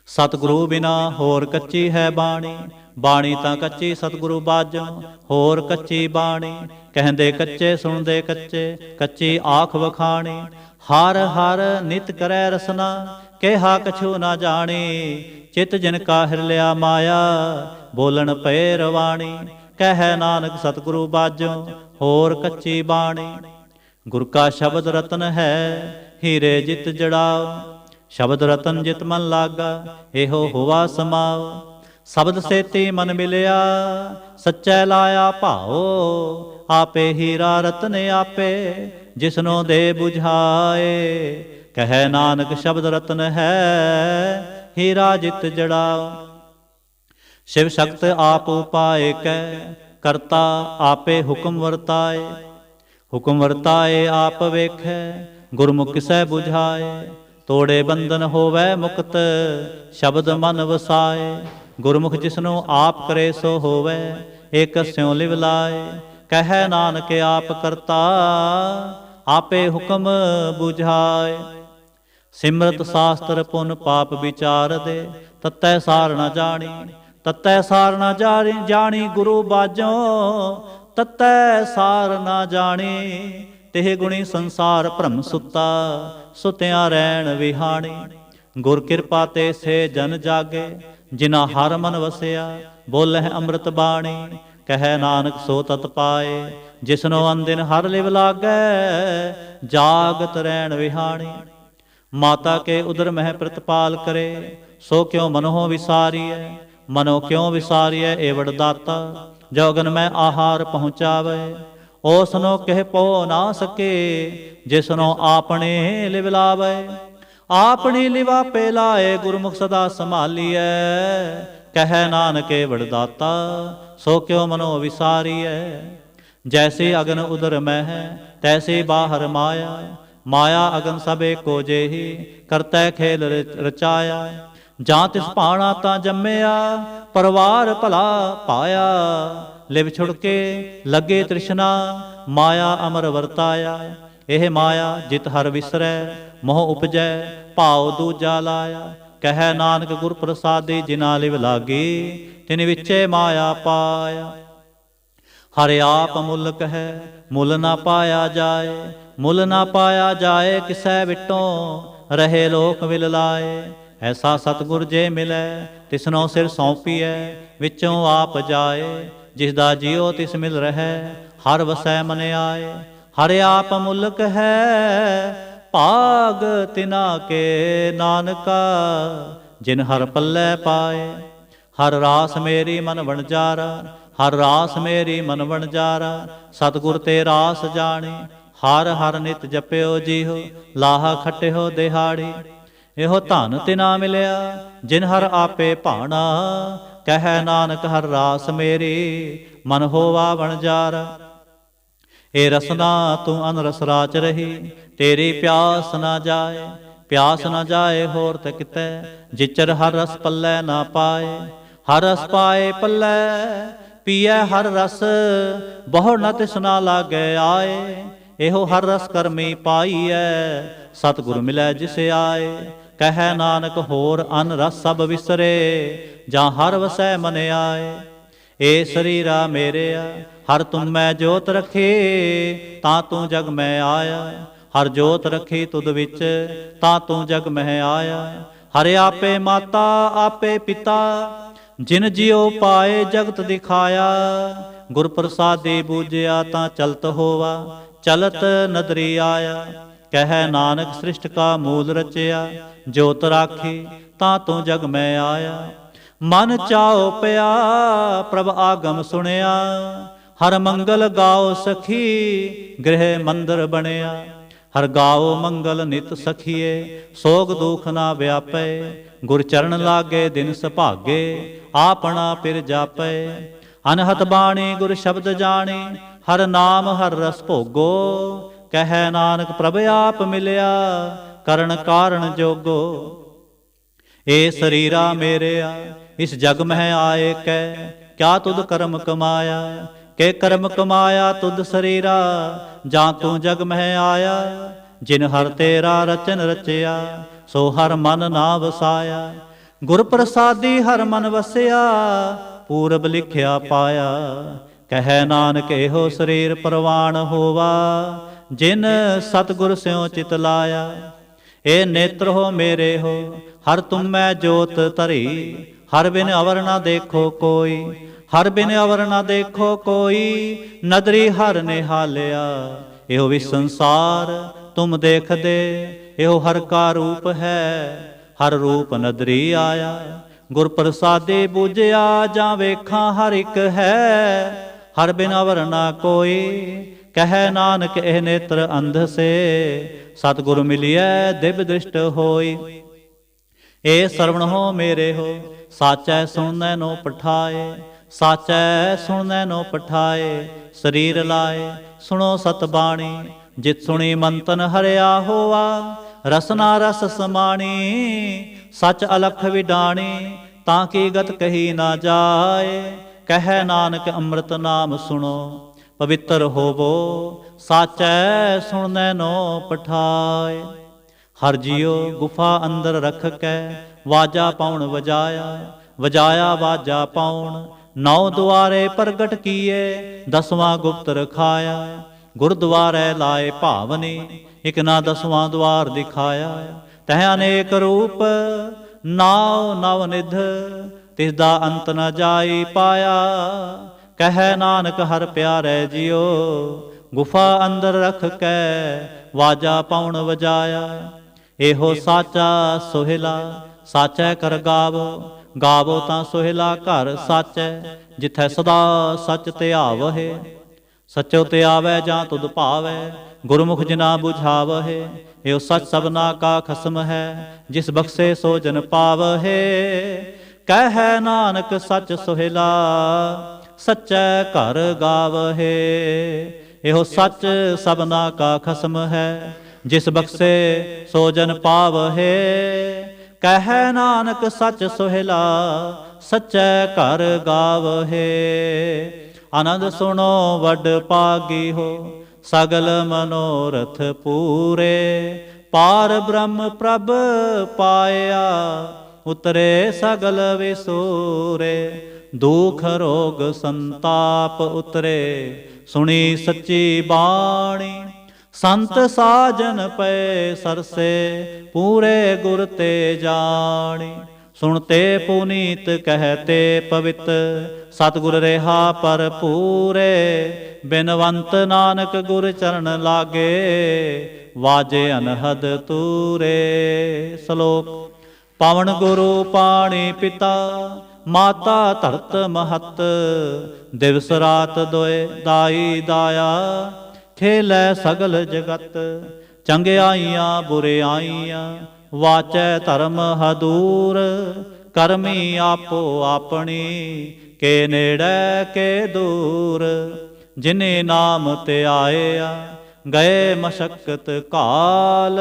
ਸਤਿਗੁਰੂ ਬਿਨਾ ਹੋਰ ਕੱਚੀ ਹੈ ਬਾਣੀ, ਬਾਣੀ ਤਾਂ ਕੱਚੀ ਸਤਿਗੁਰੂ ਬਾਝੋਂ ਹੋਰ ਕੱਚੀ ਬਾਣੀ। ਕਹਿੰਦੇ ਕੱਚੇ ਸੁਣਦੇ ਕੱਚੇ, ਕੱਚੀ ਆਖ ਵਖਾਣੀ। ਹਰ ਹਰ ਨਿਤ ਕਰੈ ਰਸਨਾ, ਕਿਹਾ ਕਛੂ ਨਾ ਜਾਣੀ। ਚਿਤ ਜਿਨ ਕਾ ਹਿਰ ਲਿਆ ਮਾਇਆ, ਬੋਲਣ ਪਏ ਰਵਾਣੀ। ਕਹਿ ਨਾਨਕ ਸਤਿਗੁਰੂ ਬਾਝੋਂ ਹੋਰ ਕੱਚੀ ਬਾਣੀ। ਗੁਰ ਕਾ ਸ਼ਬਦ ਰਤਨ ਹੈ, ਹੀਰੇ ਜਿਤ ਜੜਾਓ। ਸ਼ਬਦ ਰਤਨ ਜਿਤ ਮਨ ਲਾਗਾ, ਇਹੋ ਹੁਆ ਸਮਾਓ। ਸ਼ਬਦ ਸੇਤੀ ਮਨ ਮਿਲਿਆ, ਸੱਚੈ ਲਾਇਆ ਭਾਓ। ਆਪੇ ਹੀਰਾ ਰਤਨ ਆਪੇ, ਜਿਸਨੋ ਦੇ 부ਝਾਏ। ਕਹਿ ਨਾਨਕ ਸ਼ਬਦ ਰਤਨ ਹੈ, ਹੀਰਾ ਜਿਤ ਜੜਾਓ। ਸ਼ਿਵ ਸ਼ਕਤ ਆਪ ਉਪਾਏ ਕੈ, ਕਰਤਾ ਆਪੇ ਹੁਕਮ ਵਰਤਾਏ। ਹੁਕਮ ਵਰਤਾਏ ਆਪ ਵੇਖੈ, ਗੁਰਮੁਖ ਕਿਸੈ 부ਝਾਏ। ਤੋੜੇ ਬੰਧਨ ਹੋਵੈ ਮੁਕਤ, ਸ਼ਬਦ ਮਨ ਵਸਾਏ। ਗੁਰਮੁਖ ਜਿਸਨੂੰ ਆਪ ਕਰੇ ਸੋ ਹੋਵੈ, ਏਕ ਸਿਉ ਲਿਵ ਲਾਏ। ਕਹਿ ਨਾਨਕ ਆਪ ਕਰਤਾ, ਆਪੇ ਹੁਕਮ 부ਝਾਏ। ਸਿਮਰਤ ਸਾਸਤਰ ਪੁਨ ਪਾਪ ਵਿਚਾਰ ਦੇ, ਤਤੈ ਸਾਰ ਨ ਜਾਣੀ। ਤਤੈ ਸਾਰ ਨ ਜਾਣੀ ਗੁਰੂ ਬਾਝੋਂ, ਤਤੈ ਸਾਰ ਨ ਜਾਣੀ। ਤਿਹ ਗੁਣੀ ਸੰਸਾਰ ਭਰਮ ਸੁੱਤਾ, ਸੁਤਿਆਂ ਰਹਿਣ ਵਿਹਾਣੀ। ਗੁਰ ਕਿਰਪਾ ਤੇ ਸੇ ਜਨ ਜਾਗੇ, ਜਿਨਾ ਹਰ ਮਨ ਵਸਿਆ। ਬੋਲਹਿ ਅੰਮ੍ਰਿਤ ਬਾਣੀ, ਕਹਿ ਨਾਨਕ ਸੋ ਤਤ ਪਾਏ। ਜਿਸਨੋ ਅਨਦਿਨ ਹਰ ਲਿਵ ਲਾਗੈ, ਜਾਗਤ ਰਹਿਣ ਵਿਹਾਣੀ। ਮਾਤਾ ਕੇ ਉਦਰ ਮਹਿ ਪ੍ਰਤਪਾਲ ਕਰੇ, ਸੋ ਕਿਉ ਮਨੋ ਵਿਸਾਰੀਐ। ਮਨੋ ਕਿਉ ਵਿਸਾਰੀਐ ਏਵੜ ਦਾਤਾ, ਜੋ ਅਗਨ ਮੈਂ ਆਹਾਰ ਪਹੁੰਚਾਵੇ। ਓਸਨੋ ਕਹਿ ਪੋ ਨਾ ਸਕੇ, ਜਿਸਨੋ ਆਪਣੇ ਲਿਵ ਲਾਵੇ। ਆਪਣੀ ਲਿਵਾ ਪੇ ਲਾਏ, ਗੁਰਮੁਖ ਸਦਾ ਸੰਭਾਲੀਐ। ਕਹਿ ਨਾਨਕ ਏਵੜ ਦਾਤਾ, ਸੋ ਕਿਉ ਮਨੋ ਵਿਸਾਰੀਐ। ਜੈਸੇ ਅਗਨ ਉਦਰ ਮਹਿ, ਤੈਸੇ ਬਾਹਰ ਮਾਇਆ। ਮਾਇਆ ਅਗਨ ਸਭ ਏਕੋ ਜਿਹੀ, ਕਰਤੈ ਖੇਲ ਰਚਾਇਆ। ਜਾਂ ਤਿਸ ਭਾਣਾ ਤਾਂ ਜੰਮਿਆ, ਪਰਵਾਰ ਭਲਾ ਪਾਇਆ। ਲਿਵ ਛੁੜਕੇ ਲੱਗੇ ਤ੍ਰਿਸ਼ਨਾ, ਮਾਇਆ ਅਮਰ ਵਰਤਾਇਆ। ਇਹ ਮਾਇਆ ਜਿਤ ਹਰ ਵਿਸਰੈ, ਮੋਹ ਉਪਜੈ ਭਾਉ ਦੂਜਾ ਲਾਇਆ। ਕਹਿ ਨਾਨਕ ਗੁਰ ਪ੍ਰਸਾਦੀ, ਜਿਨਾ ਲਿਵ ਲਾਗੀ, ਤਿਨ ਵਿਚੇ ਮਾਇਆ ਪਾਇਆ। ਹਰਿ ਆਪ ਮੁਲਕ ਹੈ, ਮੁੱਲ ਨਾ ਪਾਇਆ ਜਾਏ। ਮੁੱਲ ਨਾ ਪਾਇਆ ਜਾਏ, ਕਿਸੈ ਵਿਟੋਂ ਰਹੇ ਲੋਕ ਵਿਲ ਲਾਏ। ਐਸਾ ਸਤਿਗੁਰ ਜੇ ਮਿਲੈ, ਤਿਸਨੋ ਸਿਰ ਸੌਂਪੀਐ। ਵਿੱਚੋਂ ਆਪ ਜਾਏ, ਜਿਸ ਦਾ ਜੀਉ ਤਿਸ ਮਿਲ ਰਹੈ। ਹਰ ਵਸੈ ਮਨ ਆਏ, ਹਰਿ ਆਪ ਮੁਲਕ ਹੈ। ਭਾਗ ਤਿਨਾ ਕੇ ਨਾਨਕਾ, ਜਿਨ ਹਰ ਪੱਲੇ ਪਾਏ। ਹਰ ਰਾਸ ਮੇਰੀ ਮਨ ਵਣਜਾਰਾ, ਹਰ ਰਾਸ ਮੇਰੀ ਮਨ ਵਣਜਾਰਾ। ਸਤਿਗੁਰ ਤੇ ਰਾਸ ਜਾਣੀ, ਹਰ ਹਰ ਨਿਤ ਜਪਿਓ ਜੀਹੋ। ਲਾਹਾ ਖਟਿਓ ਦਿਹਾੜੀ, ਇਹੋ ਧਨ ਤਿਨਾ ਮਿਲਿਆ, ਜਿਨ ਹਰ ਆਪੇ ਭਾਣਾ। ਕਹਿ ਨਾਨਕ ਹਰ ਰਾਸ ਮੇਰੀ, ਮਨ ਹੋਵਾ ਵਣਜਾਰਾ। ਏ ਰਸਨਾ ਤੂੰ ਅਨਰਸ ਰਾਚ ਰਹੀ, ਤੇਰੀ ਪਿਆਸ ਨਾ ਜਾਏ। ਪਿਆਸ ਨਾ ਜਾਏ ਹੋਰ ਤੇ ਕਿਤੈ, ਜਿਚਰ ਹਰ ਰਸ ਪੱਲੇ ਨਾ ਪਾਏ। ਹਰ ਰਸ ਪਾਏ ਪੱਲੇ, ਪੀਐ ਹਰ ਰਸ, ਬਹੁ ਨ ਤਿਸਨਾ ਲਾਗੈ ਆਏ। ਇਹੋ ਹਰ ਰਸ ਕਰਮੀ ਪਾਈਐ, ਸਤਿਗੁਰ ਮਿਲੈ ਜਿਸ ਆਏ। ਕਹਿ ਨਾਨਕ ਹੋਰ ਅਨ ਰਸ ਸਭ ਵਿਸਰੇ, ਜਾਂ ਹਰ ਵਸੈ ਮਨ ਆਏ। ਏ ਸਰੀਰਾ ਮੇਰਿਆ, ਹਰ ਤੁਮ ਮੈਂ ਜੋਤ ਰੱਖੀ, ਤਾਂ ਤੂੰ ਜਗ ਮੈਂ ਆਇਆ। ਹਰ ਜੋਤ ਰੱਖੀ ਤੁਧ ਵਿੱਚ, ਤਾਂ ਤੂੰ ਜਗ ਮਹਿ ਆਇਆ। ਹਰਿ ਆਪੇ ਮਾਤਾ ਆਪੇ ਪਿਤਾ, ਜਿਨ ਜਿਉ ਪਾਏ ਜਗਤ ਦਿਖਾਇਆ। ਗੁਰ ਪ੍ਰਸਾਦੀ ਬੂਝਿਆ, ਤਾਂ ਚਲਤ ਹੋਵਾ, ਚਲਤ ਨਦਰੀ ਆਇਆ। ਕਹਿ ਨਾਨਕ ਸ੍ਰਿਸ਼ਟ ਕਾ ਮੂਲ ਰਚਿਆ, ਜੋਤ ਰਾਖੀ ਤਾਂ ਤੂੰ ਜਗ ਮੈਂ ਆਇਆ। ਮਨ ਚਾਉ ਪਿਆ ਪ੍ਰਭ ਆਗਮ ਸੁਣਿਆ, ਹਰ ਮੰਗਲ ਗਾਓ ਸਖੀ ਗ੍ਰਹਿ ਮੰਦਰ ਬਣਿਆ। ਹਰ ਗਾਓ ਮੰਗਲ ਨਿਤ ਸਖੀਏ, ਸੋਗ ਦੁਖ ਨਾ ਵਿਆਪੈ। ਗੁਰ ਚਰਨ ਲਾਗੇ ਦਿਨ ਸੁਭਾਗੇ, ਆਪਣਾ ਪਿਰ ਜਾਪੈ। ਅਨਹਤ ਬਾਣੀ ਗੁਰ ਸ਼ਬਦ ਜਾਣੀ, ਹਰ ਨਾਮ ਹਰ ਰਸ ਭੋਗੋ। ਕਹਿ ਨਾਨਕ ਪ੍ਰਭ ਆਪ ਮਿਲਿਆ, ਕਰਨ ਕਾਰਨ ਜੋਗੋ। ਏ ਸਰੀਰਾ ਮੇਰਿਆ, ਇਸ ਜਗ ਮਹਿ ਆਏ ਕੈ, ਕਿਆ ਤੁਧ ਕਰਮ ਕਮਾਇਆ। ਕੇ ਕਰਮ ਕਮਾਇਆ ਤੁਧ ਸਰੀਰਾ, ਜਾਂ ਤੂੰ ਜਗ ਮਹਿ ਆਇਆ। ਜਿਨ ਹਰ ਤੇਰਾ ਰਚਨ ਰਚਿਆ, ਸੋ ਹਰ ਮਨ ਨਾ ਵਸਾਇਆ। ਗੁਰ ਪ੍ਰਸਾਦੀ ਹਰ ਮਨ ਵਸਿਆ, ਪੂਰਬ ਲਿਖਿਆ ਪਾਇਆ। ਕਹੈ ਨਾਨਕ ਇਹੋ ਸਰੀਰ ਪ੍ਰਵਾਨ ਹੋਵਾ, ਜਿਨ ਸਤਿਗੁਰ ਸਿਉ ਚਿਤ ਲਾਇਆ। ਏ ਨੇਤਰ ਹੋ ਮੇਰੇ ਹੋ, ਹਰ ਤੁਮ ਮੈਂ ਜੋਤ ਧਰੀ। ਹਰ ਬਿਨ ਅਵਰ ਨਾ ਦੇਖੋ ਕੋਈ, ਹਰ ਬਿਨ ਅਵਰ ਨਾ ਦੇਖੋ ਕੋਈ। ਨਦਰੀ ਹਰ ਨਿਹਾਲਿਆ, ਇਹੋ ਵੀ ਸੰਸਾਰ ਤੁਮ ਦੇਖਦੇ। ਇਹੋ ਹਰ ਕਾ ਰੂਪ ਹੈ, ਹਰ ਰੂਪ ਨਦਰੀ ਆਇਆ। ਗੁਰ ਪ੍ਰਸਾਦੇ ਬੂਝਿਆ, ਜਾਂ ਵੇਖਾਂ ਹਰ ਇੱਕ ਹੈ। ਹਰ ਬਿਨ ਅਵਰ ਨਾ ਕੋਈ, ਕਹੈ ਨਾਨਕ ਇਹ ਨੇਤਰ ਅੰਧ ਸੇ। ਸਤਿਗੁਰ ਮਿਲਿਐ ਦਿਵ ਦ੍ਰਿਸ਼ਟ ਹੋਈ। ਏ ਸਰਵਣ ਹੋ ਮੇਰੇ ਹੋ, ਸਾਚੈ ਸੁਣਨੈ ਨੋ ਪਠਾਏ। ਸਾਚੈ ਸੁਣਨੈ ਨੋ ਪਠਾਏ, ਸਰੀਰ ਲਾਏ ਸੁਣੋ ਸਤ ਬਾਣੀ। ਜਿਤ ਸੁਣੀ ਮੰਤਨ ਹਰਿਆ ਹੋਆ, ਰਸਨਾ ਰਸ ਸਮਾਣੀ। ਸਚ ਅਲਖ ਵਿਡਾਣੀ, ਤਾਂ ਕੀ ਗਤ ਕਹੀ ਨਾ ਜਾਏ। ਕਹੈ ਨਾਨਕ ਅੰਮ੍ਰਿਤ ਨਾਮ ਸੁਣੋ, ਪਵਿੱਤਰ ਹੋਵੋ। ਸਾਚੈ ਸੁਣਨੈ ਨੋ ਪਠਾਏ। ਹਰ ਜੀਉ ਗੁਫਾ ਅੰਦਰ ਰਖ ਕੈ, ਵਾਜਾ ਪਾਉਣ ਵਜਾਇਆ। ਵਜਾਇਆ ਵਾਜਾ ਪਾਉਣ, 9 ਦੁਆਰੇ ਪ੍ਰਗਟ ਕੀਏ। 10ਵਾਂ ਗੁਪਤ ਰਖਾਇਆ, ਗੁਰਦੁਆਰੇ ਲਾਏ ਭਾਵਨੀ। ਇਕ ਨਾ 10ਵਾਂ ਦੁਆਰ ਦਿਖਾਇਆ। ਤਹ ਅਨੇਕ ਰੂਪ, ਨਾਉ ਨਵ ਨਿਧ। ਤਿਸ ਦਾ ਅੰਤ ਨ ਜਾਈ ਪਾਇਆ। ਕਹੈ ਨਾਨਕ ਹਰ ਪਿਆਰੇ ਜਿਉ, ਗੁਫਾ ਅੰਦਰ ਰਖ ਕੈ ਵਾਜਾ ਪਾਉਣ ਵਜਾਇਆ। ਇਹੋ ਸਾਚਾ ਸੋਹਿਲਾ, ਸਾਚੈ ਕਰ ਗਾਵੋ। ਗਾਵੋ ਤਾਂ ਸੋਹਿਲਾ ਘਰ ਸਾਚੈ, ਜਿਥੈ ਸਦਾ ਸਚ ਧਿਆਵਹਿ। ਸਚੋ ਤੇ ਆਵੈ ਜਾਂ ਤੁਧ ਭਾਵੈ, ਗੁਰਮੁਖ ਜਿਨਾ ਬੁਝਾਵਹਿ। ਇਹੋ ਸਚ ਸਭਨਾ ਕਾ ਖਸਮ ਹੈ, ਜਿਸ ਬਖਸ਼ੇ ਸੋ ਜਨ ਪਾਵਹਿ। ਕਹੈ ਨਾਨਕ ਸਚ ਸੋਹਿਲਾ, ਸਚੈ ਘਰ ਗਾਵਹਿ। ਇਹੋ ਸੱਚ ਸਭਨਾ ਕਾ ਖਸਮ ਹੈ, ਜਿਸ ਬਖਸ਼ੇ ਸੋ ਜਨ ਪਾਵਹਿ। ਕਹੈ ਨਾਨਕ ਸਚ ਸੋਹਿਲਾ, ਸਚੈ ਘਰ ਗਾਵਹਿ। ਆਨੰਦ ਸੁਣੋ ਵੱਡ ਭਾਗੀ ਹੋ, ਸਗਲ ਮਨੋਰਥ ਪੂਰੇ। ਪਾਰ ਬ੍ਰਹਮ ਪ੍ਰਭ ਪਾਇਆ, ਉਤਰੇ ਸਗਲ ਵਿਸੂਰੇ। ਦੁਖ ਰੋਗ ਸੰਤਾਪ ਉਤਰੇ, ਸੁਣੀ ਸੱਚੀ ਬਾਣੀ। ਸੰਤ ਸਾਜਨ ਪਏ ਸਰਸੇ, ਪੂਰੇ ਗੁਰ ਤੇ ਜਾਣੀ। ਸੁਣਤੇ ਪੁਨੀਤ ਕਹਤੇ ਪਵਿੱਤ, ਸਤਿਗੁਰ ਰਿਹਾ ਭਰਪੂਰੇ। ਬਿਨਵੰਤ ਨਾਨਕ ਗੁਰ ਚਰਨ ਲਾਗੇ, ਵਾਜੇ ਅਨਹਦ ਤੂਰੇ। ਸ਼ਲੋਕ। ਪਵਨ ਗੁਰੂ ਪਾਣੀ ਪਿਤਾ, ਮਾਤਾ ਧਰਤ ਮਹਤ। ਦਿਵਸ ਰਾਤ ਦੋਏ ਦਾਈ ਦਾਇਆ, ਖੇਲੈ ਸਗਲ ਜਗਤ। ਚੰਗਿਆਈਆਂ ਬੁਰਿਆਈਆਂ, ਵਾਚੈ ਧਰਮ ਹਦੂਰ। ਕਰਮੀ ਆਪੋ ਆਪਣੀ, ਕੇ ਨੇੜੇ ਕੇ ਦੂਰ। ਜਿਨੇ ਨਾਮ ਤੇ ਆਇਆ, ਗਏ ਮਸ਼ਕਤ ਕਾਲ।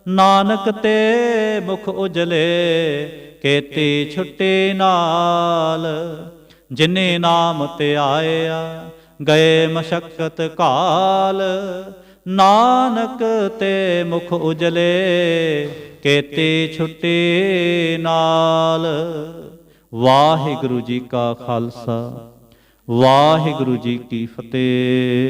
ਨਾਨਕ ਤੇ ਮੁਖ ਉਜਲੇ, ਕੀਤੀ ਛੁੱਟੀ ਨਾਲ। ਜਿਨੇ ਨਾਮ ਤੇ ਆਇਆ, ਗਏ ਮਸ਼ਕਤ ਕਾਲ। ਨਾਨਕ ਤੇ ਮੁਖ ਉਜਲੇ, ਕੀਤੀ ਛੁੱਟੀ ਨਾਲ। ਵਾਹਿਗੁਰੂ ਜੀ ਕਾ ਖਾਲਸਾ, ਵਾਹਿਗੁਰੂ ਜੀ ਕੀ ਫਤਿਹ।